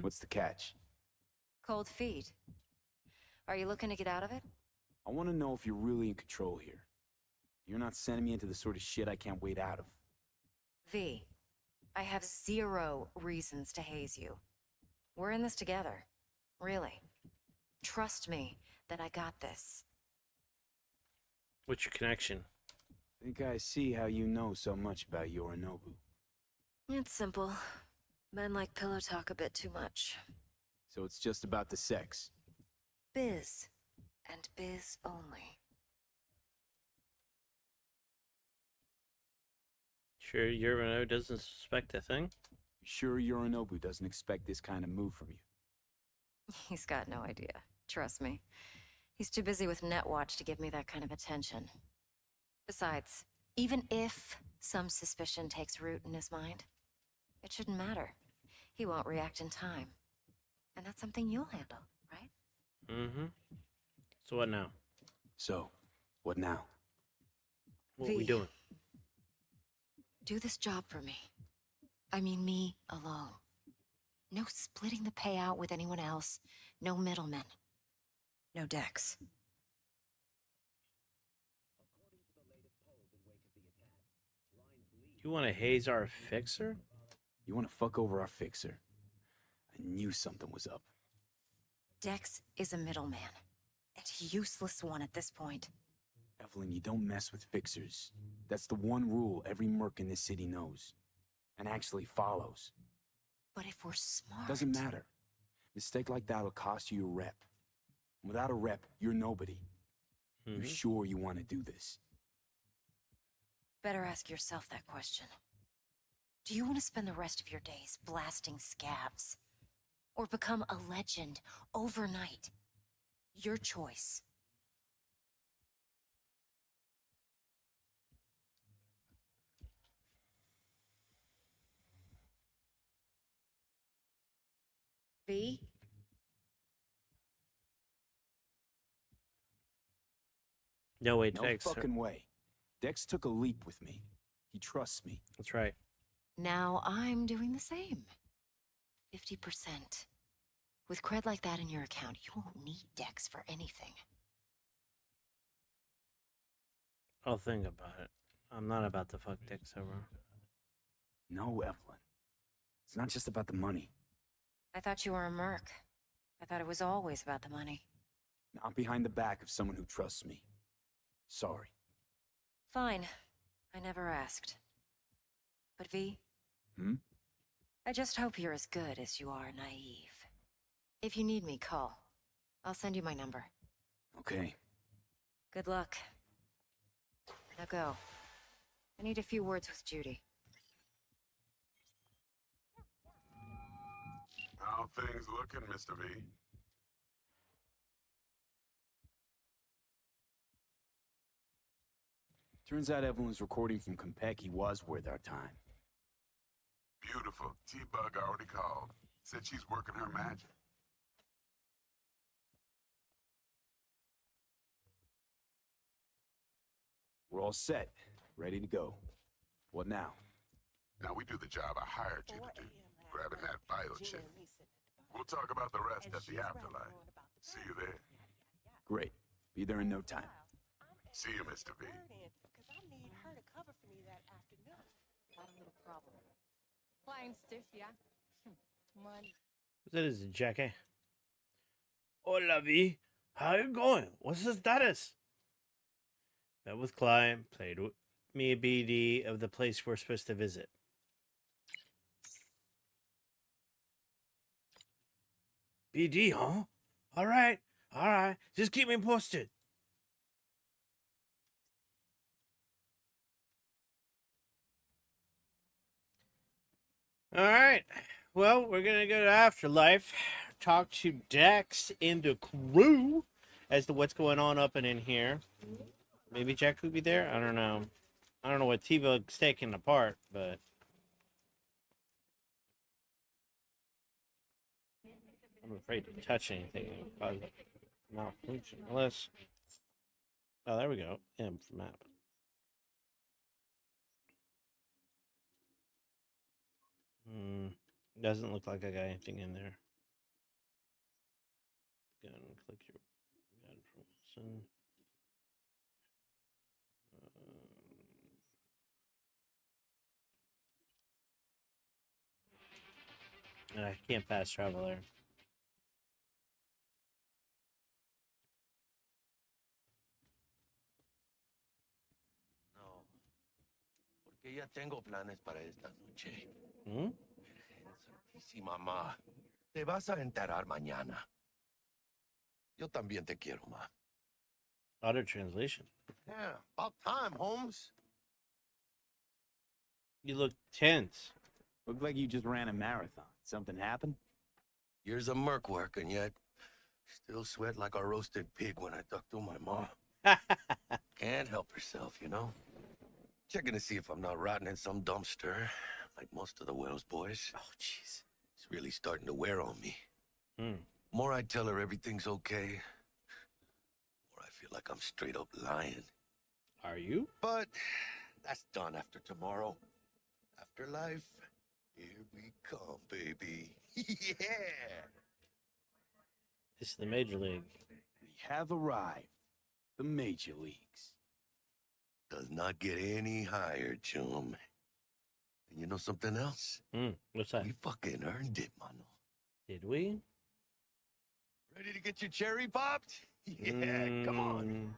S5: What's the catch?
S8: Cold feet. Are you looking to get out of it?
S5: I want to know if you're really in control here. You're not sending me into the sort of shit I can't wait out of.
S8: V, I have 0 reasons to haze you. We're in this together. Really. Trust me that I got this.
S1: What's your connection?
S5: Think I see how you know so much about Yorinobu.
S8: It's simple. Men like pillow talk a bit too much.
S5: So it's just about the sex.
S8: Biz. And biz only.
S1: Sure, Yorinobu doesn't suspect a thing?
S5: You sure Yorinobu doesn't expect this kind of move from you?
S8: He's got no idea. Trust me. He's too busy with Netwatch to give me that kind of attention. Besides, even if some suspicion takes root in his mind, it shouldn't matter. He won't react in time. And that's something you'll handle, right?
S1: So what now?
S5: So, what now?
S1: What are we doing?
S8: Do this job for me. I mean me alone. No splitting the payout with anyone else. No middlemen. No Dex.
S1: You want to haze our fixer?
S5: You want to fuck over our fixer? I knew something was up.
S8: Dex is a middleman. And a useless one at this point.
S5: Evelyn, you don't mess with fixers. That's the one rule every merc in this city knows. And actually follows.
S8: But if we're smart...
S5: Doesn't matter. Mistake like that'll cost you your rep. Without a rep, you're nobody. You sure you want to do this?
S8: Better ask yourself that question. Do you want to spend the rest of your days blasting scabs? Or become a legend overnight? Your choice. V?
S1: No way,
S5: No
S1: Dex.
S5: fucking way. Dex took a leap with me. He trusts me.
S1: That's right.
S8: Now I'm doing the same. 50%. With cred like that in your account, you won't need Dex for anything.
S1: I'll think about it. I'm not about to fuck dicks over.
S5: No, Evelyn. It's not just about the money.
S8: I thought you were a merc. I thought it was always about the money.
S5: Not behind the back of someone who trusts me. Sorry.
S8: Fine. I never asked. But V?
S5: Hmm?
S8: I just hope you're as good as you are naive. If you need me, call. I'll send you my number.
S5: Okay.
S8: Good luck. Now go. I need a few words with Judy.
S17: How things looking, Mr. V?
S5: Turns out Evelyn's recording from Konpeki was worth our time.
S17: Beautiful. T-Bug already called. Said she's working her magic.
S5: We're all set. Ready to go. What now?
S17: Now we do the job I hired you to do. Grabbing that vital chip. We'll talk about the rest at the afterlife. See you there.
S5: Great. Be there in no time.
S17: See you, Mr. V.
S6: Got a little problem. Flying stiff, yeah? Money.
S1: That is Jackie. Hola, V. How you going? What's the status? Met with client. Played with me a BD of the place we're supposed to visit. BD, huh? All right. Just keep me posted. All right. Well, we're going to go to Afterlife, talk to Dex and the crew as to what's going on up and in here. Maybe Jack could be there? I don't know. I don't know what T-Bug's taking apart, but... I'm afraid to touch anything and cause malfunction. Unless... Oh, there we go. M for map. Doesn't look like I got anything in there. Gun, click your gun from Wilson. And I can't fast travel there.
S18: No, porque ya tengo planes para esta noche.
S1: Hmm?
S18: Santísima mamá, te vas a enterar mañana. Yo también te quiero, ma.
S1: Auto translation.
S18: Yeah, about time, Holmes.
S1: You look tense.
S5: Look like you just ran a marathon. Something happened?
S18: Years of merc work, and yet still sweat like a roasted pig when I talk to my mom. Can't help herself, you know? Checking to see if I'm not rotting in some dumpster, like most of the Wells boys.
S1: Oh, jeez.
S18: It's really starting to wear on me.
S1: Hmm.
S18: More I tell her everything's okay, more I feel like I'm straight up lying.
S1: Are you?
S18: But that's done after tomorrow. Afterlife, here we come, baby. Yeah!
S1: This is the Major League.
S5: We have arrived. The Major Leagues.
S18: Does not get any higher, chum. And you know something else?
S1: What's that?
S18: We fucking earned it, mano.
S1: Did we?
S18: Ready to get your cherry popped? Yeah, come on.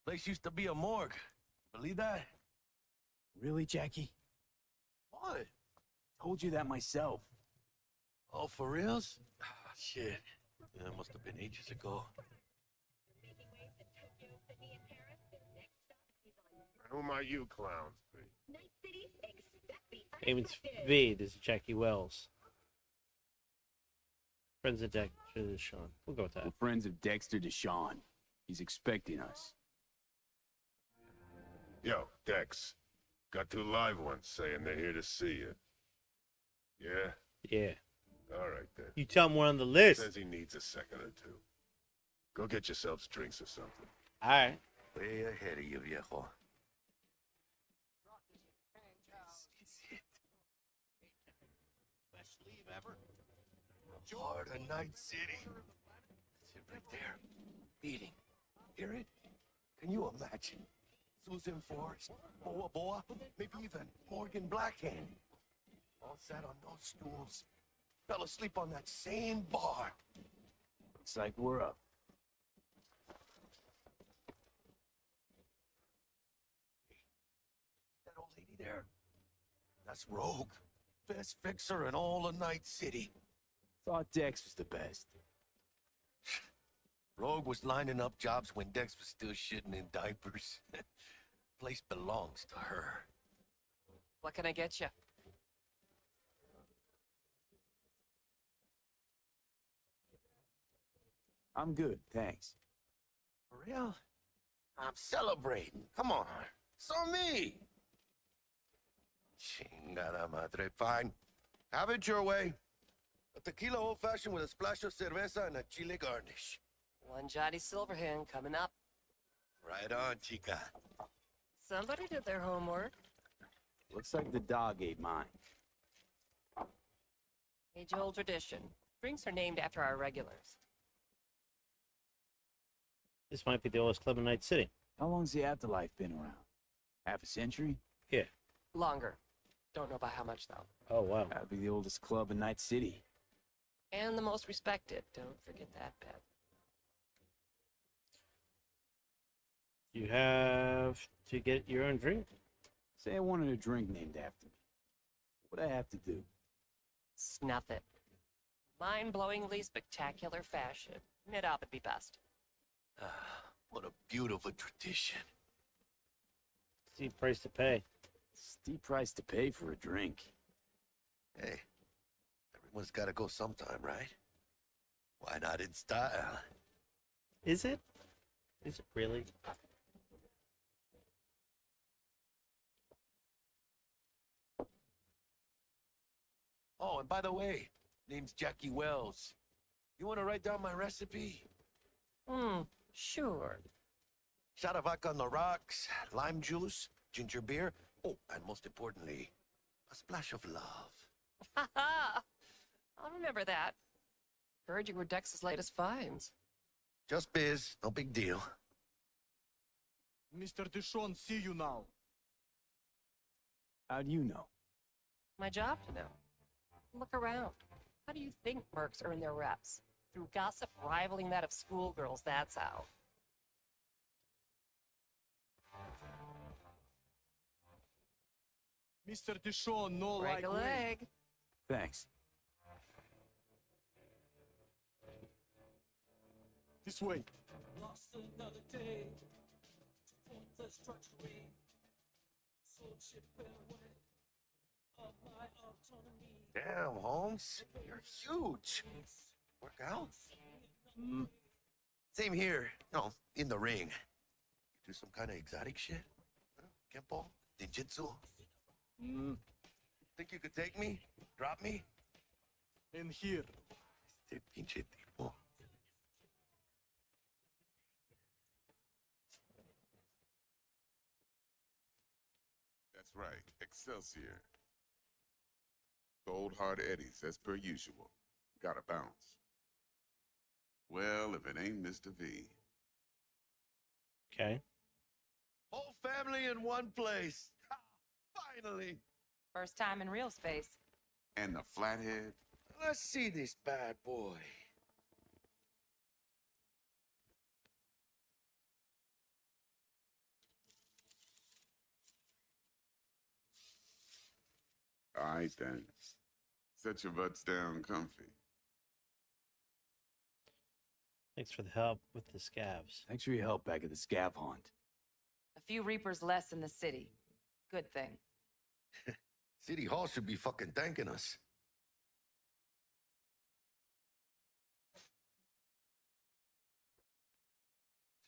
S18: Place used to be a morgue. Believe that?
S5: Really, Jackie?
S18: What?
S5: Told you that myself.
S18: Oh, for reals? Ah, shit. That must have been ages ago.
S17: Who might you clowns be?
S1: Name's V. This is Jackie Wells. Friends of Dexter Deshawn. We'll go with that.
S5: We're friends of Dexter Deshawn. He's expecting us.
S17: Yo, Dex. Got two live ones saying they're here to see you. Yeah?
S1: Yeah.
S17: All right, then.
S1: You tell him we're on the list.
S17: Says he needs a second or two. Go get yourselves drinks or something.
S1: All right.
S18: Way ahead of you, viejo.
S7: Best leave ever.
S18: Heart of Night City. That's it right there. Beating. Hear it? Can you imagine? Susan Forrest, Boa Boa, maybe even Morgan Blackhand. All sat on those stools. Fell asleep on that same bar.
S5: Looks like we're up.
S18: That old lady there? That's Rogue. Best fixer in all of Night City.
S5: Thought Dex was the best.
S18: Rogue was lining up jobs when Dex was still shitting in diapers. Place belongs to her.
S14: What can I get you?
S5: I'm good, thanks.
S18: For real? I'm celebrating. Come on. So me. Chingada madre. Fine. Have it your way. A tequila old-fashioned with a splash of cerveza and a chile garnish.
S14: One Johnny Silverhand coming up.
S18: Right on, chica.
S14: Somebody did their homework.
S5: Looks like the dog ate mine.
S14: Age-old tradition. Drinks are named after our regulars.
S1: This might be the oldest club in Night City.
S5: How long's the Afterlife been around? Half a century?
S1: Yeah.
S14: Longer. Don't know by how much, though.
S1: Oh, wow.
S5: That'd be the oldest club in Night City.
S14: And the most respected. Don't forget that, Pet.
S1: You have to get your own drink?
S5: Say I wanted a drink named after me. What'd I have to do?
S14: Snuff it. Mind-blowingly spectacular fashion. Mid-op would be best.
S18: What a beautiful tradition.
S1: Steep price to pay.
S5: Steep price to pay for a drink.
S18: Hey, everyone's got to go sometime, right? Why not in style?
S1: Is it? Is it really?
S18: Oh, and by the way, name's Jackie Wells. You want to write down my recipe?
S14: Sure.
S18: Shot of vodka on the rocks, lime juice, ginger beer. Oh, and most importantly, a splash of love.
S14: Ha ha! I'll remember that. Heard you were Dex's latest finds.
S18: Just biz, no big deal.
S19: Mr. Dishon, see you now.
S5: How do you know?
S14: My job to know. Look around. How do you think mercs earn their reps? Through gossip rivaling that of schoolgirls, that's how.
S19: Mr. Dishon, no
S14: Break a
S19: like
S14: leg.
S5: Thanks.
S19: This way.
S20: Lost another day. Pointless treachery. Soul ship went away. Of my autonomy.
S18: Damn, Holmes, you're huge. Work out? Same here. No, in the ring. You do some kind of exotic shit? Huh? Kempo? Ninjutsu? Think you could take me? Drop me?
S19: In here.
S18: Este pinche tipo.
S17: That's right, Excelsior. Cold hard eddies, as per usual. Gotta bounce. Well, if it ain't Mr. V.
S1: Okay.
S18: Whole family in one place. Ha, finally.
S14: First time in real space.
S17: And the flathead?
S18: Let's see this bad boy.
S17: All right, then. Set your butts down comfy.
S1: Thanks for the help with the scavs.
S5: Thanks for your help back at the scav hunt.
S14: A few Reapers less in the city. Good thing.
S18: City Hall should be fucking thanking us.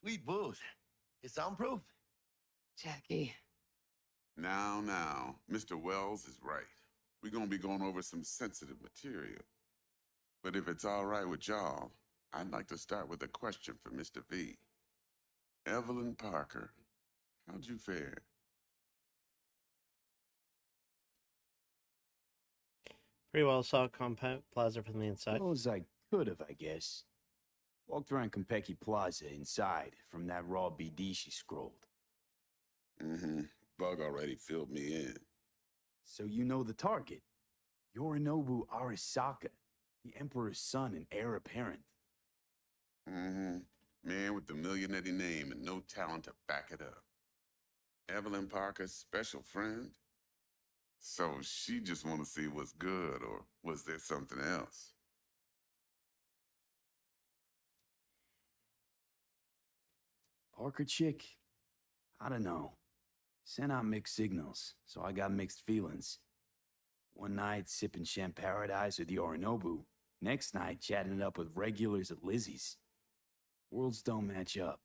S18: Sweet booth. It's soundproof?
S14: Jackie.
S17: Now, Mr. Wells is right. We're gonna be going over some sensitive material. But if it's all right with y'all, I'd like to start with a question for Mr. V. Evelyn Parker, how'd you fare?
S1: Pretty well saw Compound Plaza from the inside.
S5: Well as I could have, I guess. Walked around Konpeki Plaza inside from that raw BD she scrolled.
S17: Mm-hmm. Bug already filled me in.
S5: So you know the target. Yorinobu Arasaka, the Emperor's son and heir apparent.
S17: Mm-hmm. Man with the millionaire name and no talent to back it up. Evelyn Parker's special friend? So she just want to see what's good, or was there something else?
S5: Parker chick? I don't know. Sent out mixed signals, so I got mixed feelings. One night sipping Champaradise with Yorinobu. Next night chatting it up with regulars at Lizzie's. Worlds don't match up.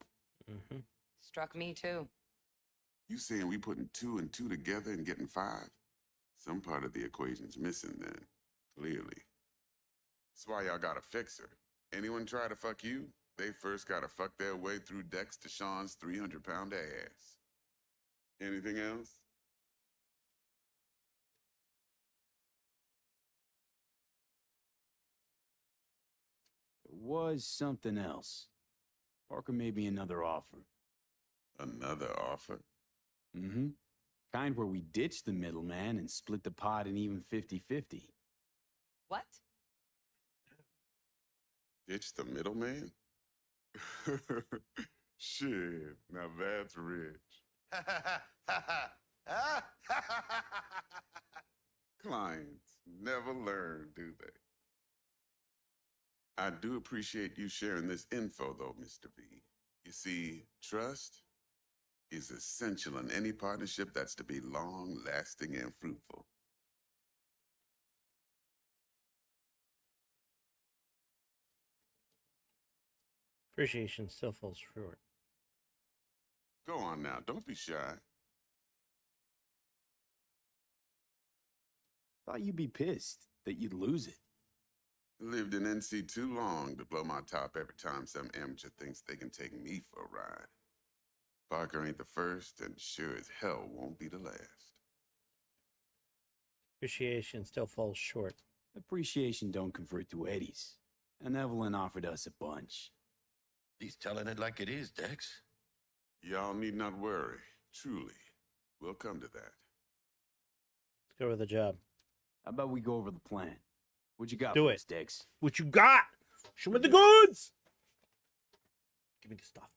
S1: Mm-hmm.
S14: Struck me too.
S17: You saying we putting 2 and 2 together and getting 5? Some part of the equation's missing then, clearly. That's why y'all gotta fix her. Anyone try to fuck you, they first gotta fuck their way through Dex to Sean's 300-pound ass. Anything else?
S5: There was something else. Parker made me another offer.
S17: Another offer?
S5: Mm-hmm. Kind where we ditch the middleman and split the pot in even 50-50.
S14: What?
S17: Ditch the middleman? Shit, now that's rich. Clients never learn, do they? I do appreciate you sharing this info, though, Mr. V. You see, trust is essential in any partnership that's to be long-lasting and fruitful.
S1: Appreciation still falls short.
S17: Go on now, don't be shy.
S5: Thought you'd be pissed that you'd lose it.
S17: Lived in NC too long to blow my top every time some amateur thinks they can take me for a ride. Parker ain't the first, and sure as hell won't be the last.
S1: Appreciation still falls short.
S5: Appreciation don't convert to eddies. And Evelyn offered us a bunch.
S18: He's telling it like it is, Dex.
S17: Y'all need not worry. Truly. We'll come to that.
S1: Let's go over the job.
S5: How about we go over the plan? What you got
S1: Do
S5: for
S1: it.
S5: us, Dex?
S1: What you got? Show me the goods! Give me the stuff.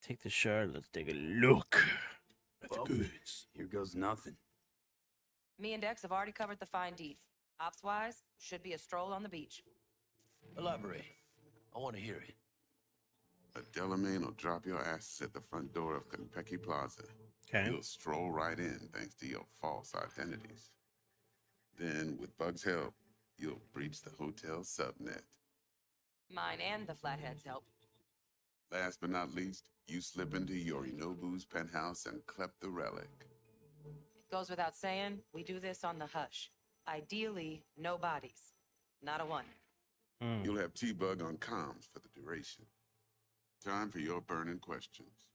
S1: Take the shard. Let's take a look at the goods.
S5: Here goes nothing.
S14: Me and Dex have already covered the fine details. Ops-wise, should be a stroll on the beach.
S18: Elaborate. I want to hear it.
S17: A Delamain will drop your asses at the front door of Konpeki Plaza.
S1: Okay.
S17: You'll stroll right in thanks to your false identities. Then, with Bug's help, you'll breach the hotel subnet.
S14: Mine and the Flatheads help.
S17: Last but not least, you slip into Yorinobu's penthouse and clep the relic.
S14: It goes without saying, we do this on the hush. Ideally, no bodies. Not a one.
S17: You'll have T-Bug on comms for the duration. Time for your burning questions.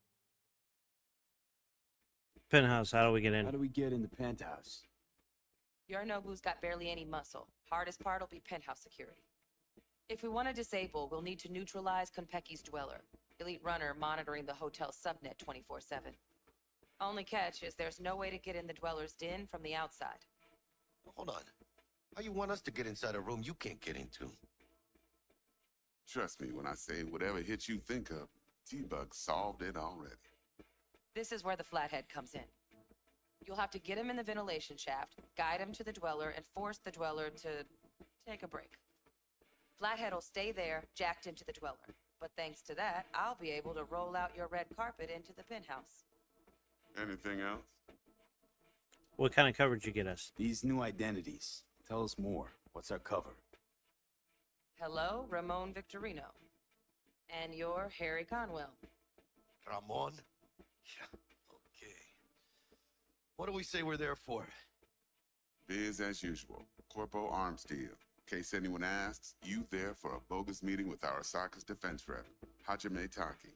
S1: Penthouse, how do we get in?
S5: How do we get in the penthouse?
S14: Yorinobu's got barely any muscle. Hardest part will be penthouse security. If we want to disable, we'll need to neutralize Konpeki's dweller. Elite runner monitoring the hotel subnet 24/7. Only catch is there's no way to get in the dweller's den from the outside.
S18: Hold on. How you want us to get inside a room you can't get into?
S17: Trust me when I say whatever hit you think of, T-Bug solved it already.
S14: This is where the Flathead comes in. You'll have to get him in the ventilation shaft, guide him to the dweller, and force the dweller to take a break. Flathead will stay there, jacked into the dweller. But thanks to that, I'll be able to roll out your red carpet into the penthouse.
S17: Anything else?
S1: What kind of coverage you get us?
S5: These new identities. Tell us more. What's our cover?
S14: Hello, Ramon Victorino. And you're Harry Conwell.
S18: Ramon? Yeah, okay. What do we say we're there for?
S17: Biz as usual. Corpo arms deal. In case anyone asks, you there for a bogus meeting with Arasaka's defense rep, Hajime Taki.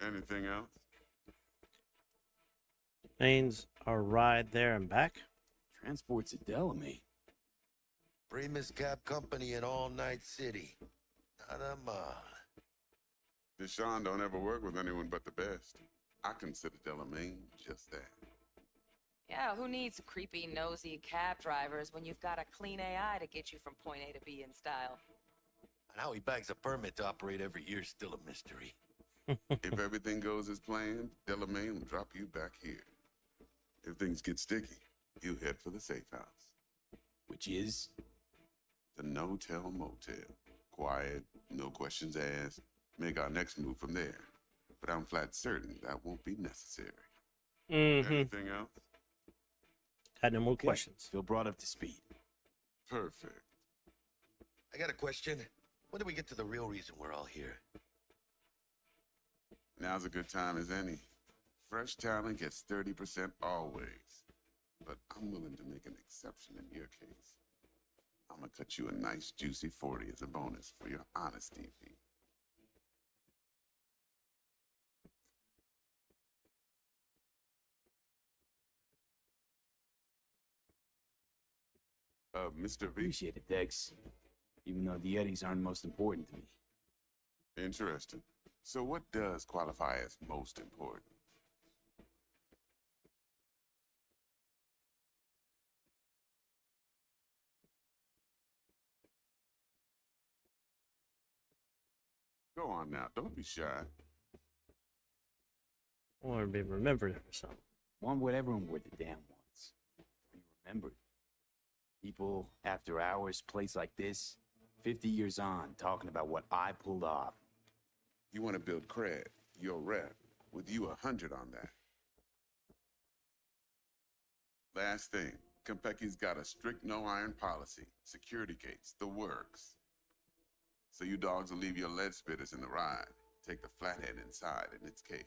S17: Anything else?
S1: Planes are right there and back.
S5: Transport's a Delamain.
S18: Bravest cab company in all Night City. Nada mal.
S17: Deshaun don't ever work with anyone but the best. I consider Delamain just that.
S4: Yeah, who needs creepy, nosy cab drivers when you've got a clean AI to get you from point A to B in style?
S18: And how he bags a permit to operate every year is still a mystery.
S17: If everything goes as planned, Delamain will drop you back here. If things get sticky, you head for the safe house.
S5: Which is?
S17: The no-tell motel. Quiet, no questions asked. Make our next move from there. But I'm flat certain that won't be necessary. Anything else?
S1: Got no more questions.
S5: Feel brought up to speed.
S17: Perfect.
S18: I got a question. When do we get to the real reason we're all here?
S17: Now's a good time as any. Fresh talent gets 30% always. But I'm willing to make an exception in your case. I'm gonna cut you a nice juicy 40 as a bonus for your honesty fee. Mr. V.
S5: Appreciate it, Dex. Even though the Eddies aren't most important to me.
S17: Interesting. So what does qualify as most important? Go on now, don't be shy.
S1: I want to be remembered for something.
S5: Want what everyone worth a damn wants. Be remembered. People, after hours, place like this, 50 years on, talking about what I pulled off.
S17: You want to build cred, your rep, with you 100 on that. Last thing, Konpeki's got a strict no-iron policy, security gates, the works. So you dogs will leave your lead spitters in the ride, take the flathead inside in its case.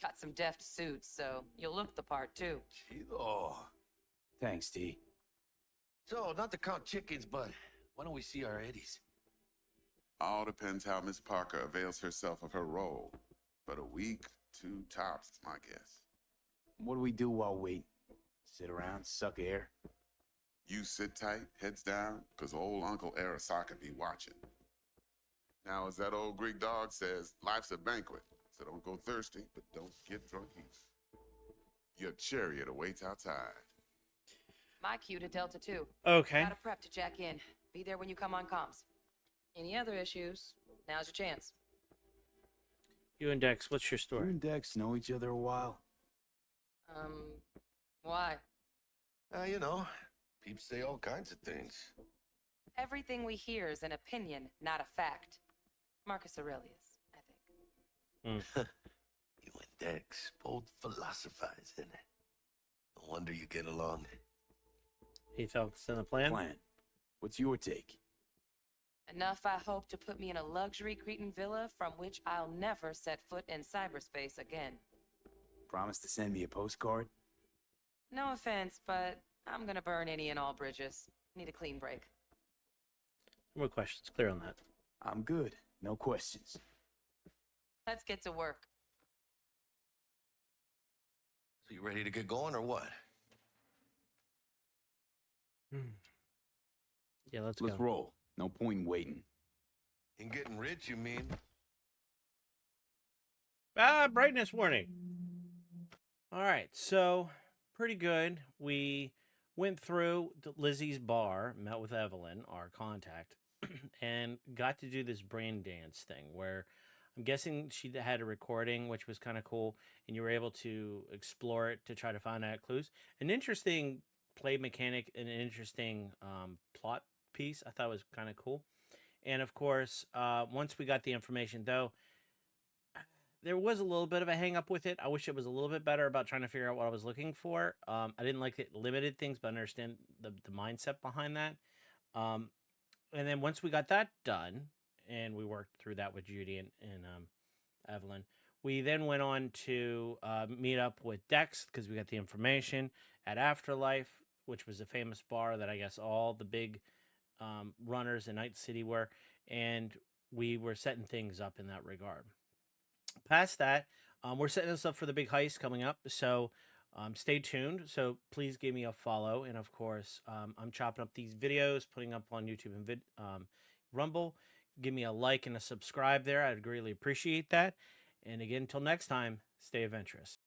S4: Got some deft suits, so you'll look the part, too.
S18: Chido.
S5: Thanks, T.
S18: So, not to count chickens, but why don't we see our Eddies?
S17: All depends how Miss Parker avails herself of her role. But a week, 2 tops is my guess.
S5: What do we do while waiting? Sit around, suck air?
S17: You sit tight, heads down, 'cause old Uncle Arasaka be watching. Now, as that old Greek dog says, life's a banquet, so don't go thirsty, but don't get drunk either. Your chariot awaits outside.
S4: My cue to Delta 2.
S1: Okay.
S4: Gotta prep to jack in. Be there when you come on comms. Any other issues? Now's your chance.
S1: You and Dex, what's your
S5: You
S1: story?
S5: and Dex know each other a while.
S4: Why?
S18: You know, peeps say all kinds of things.
S4: Everything we hear is an opinion, not a fact. Marcus Aurelius, I think.
S18: You and Dex both philosophizing. No wonder you get along.
S1: He focused on the plan?
S5: What's your take?
S4: Enough, I hope, to put me in a luxury Cretan villa from which I'll never set foot in cyberspace again.
S5: Promise to send me a postcard?
S4: No offense, but I'm gonna burn any and all bridges. Need a clean break.
S1: No more questions. Clear on that.
S5: I'm good. No questions.
S4: Let's get to work.
S18: So you ready to get going or what?
S1: Yeah, let's
S5: go. Roll. No point in waiting.
S18: In getting rich, you mean?
S1: Brightness warning. All right, so pretty good. We went through Lizzie's bar, met with Evelyn, our contact, and got to do this brain dance thing where I'm guessing she had a recording, which was kind of cool, and you were able to explore it to try to find out clues. An interesting play mechanic and an interesting plot piece I thought was kind of cool. And of course, once we got the information, though, there was a little bit of a hang up with it. I wish it was a little bit better about trying to figure out what I was looking for. I didn't like it limited things, but I understand the mindset behind that. And then once we got that done, and we worked through that with Judy and Evelyn, we then went on to meet up with Dex because we got the information at Afterlife, which was a famous bar that I guess all the big runners in Night City were, and we were setting things up in that regard. Past that, We're setting us up for the big heist coming up, so stay tuned. So please give me a follow, and of course, I'm chopping up these videos, putting up on YouTube and Rumble. Give me a like and a subscribe there. I'd greatly appreciate that. And again, until next time, stay adventurous.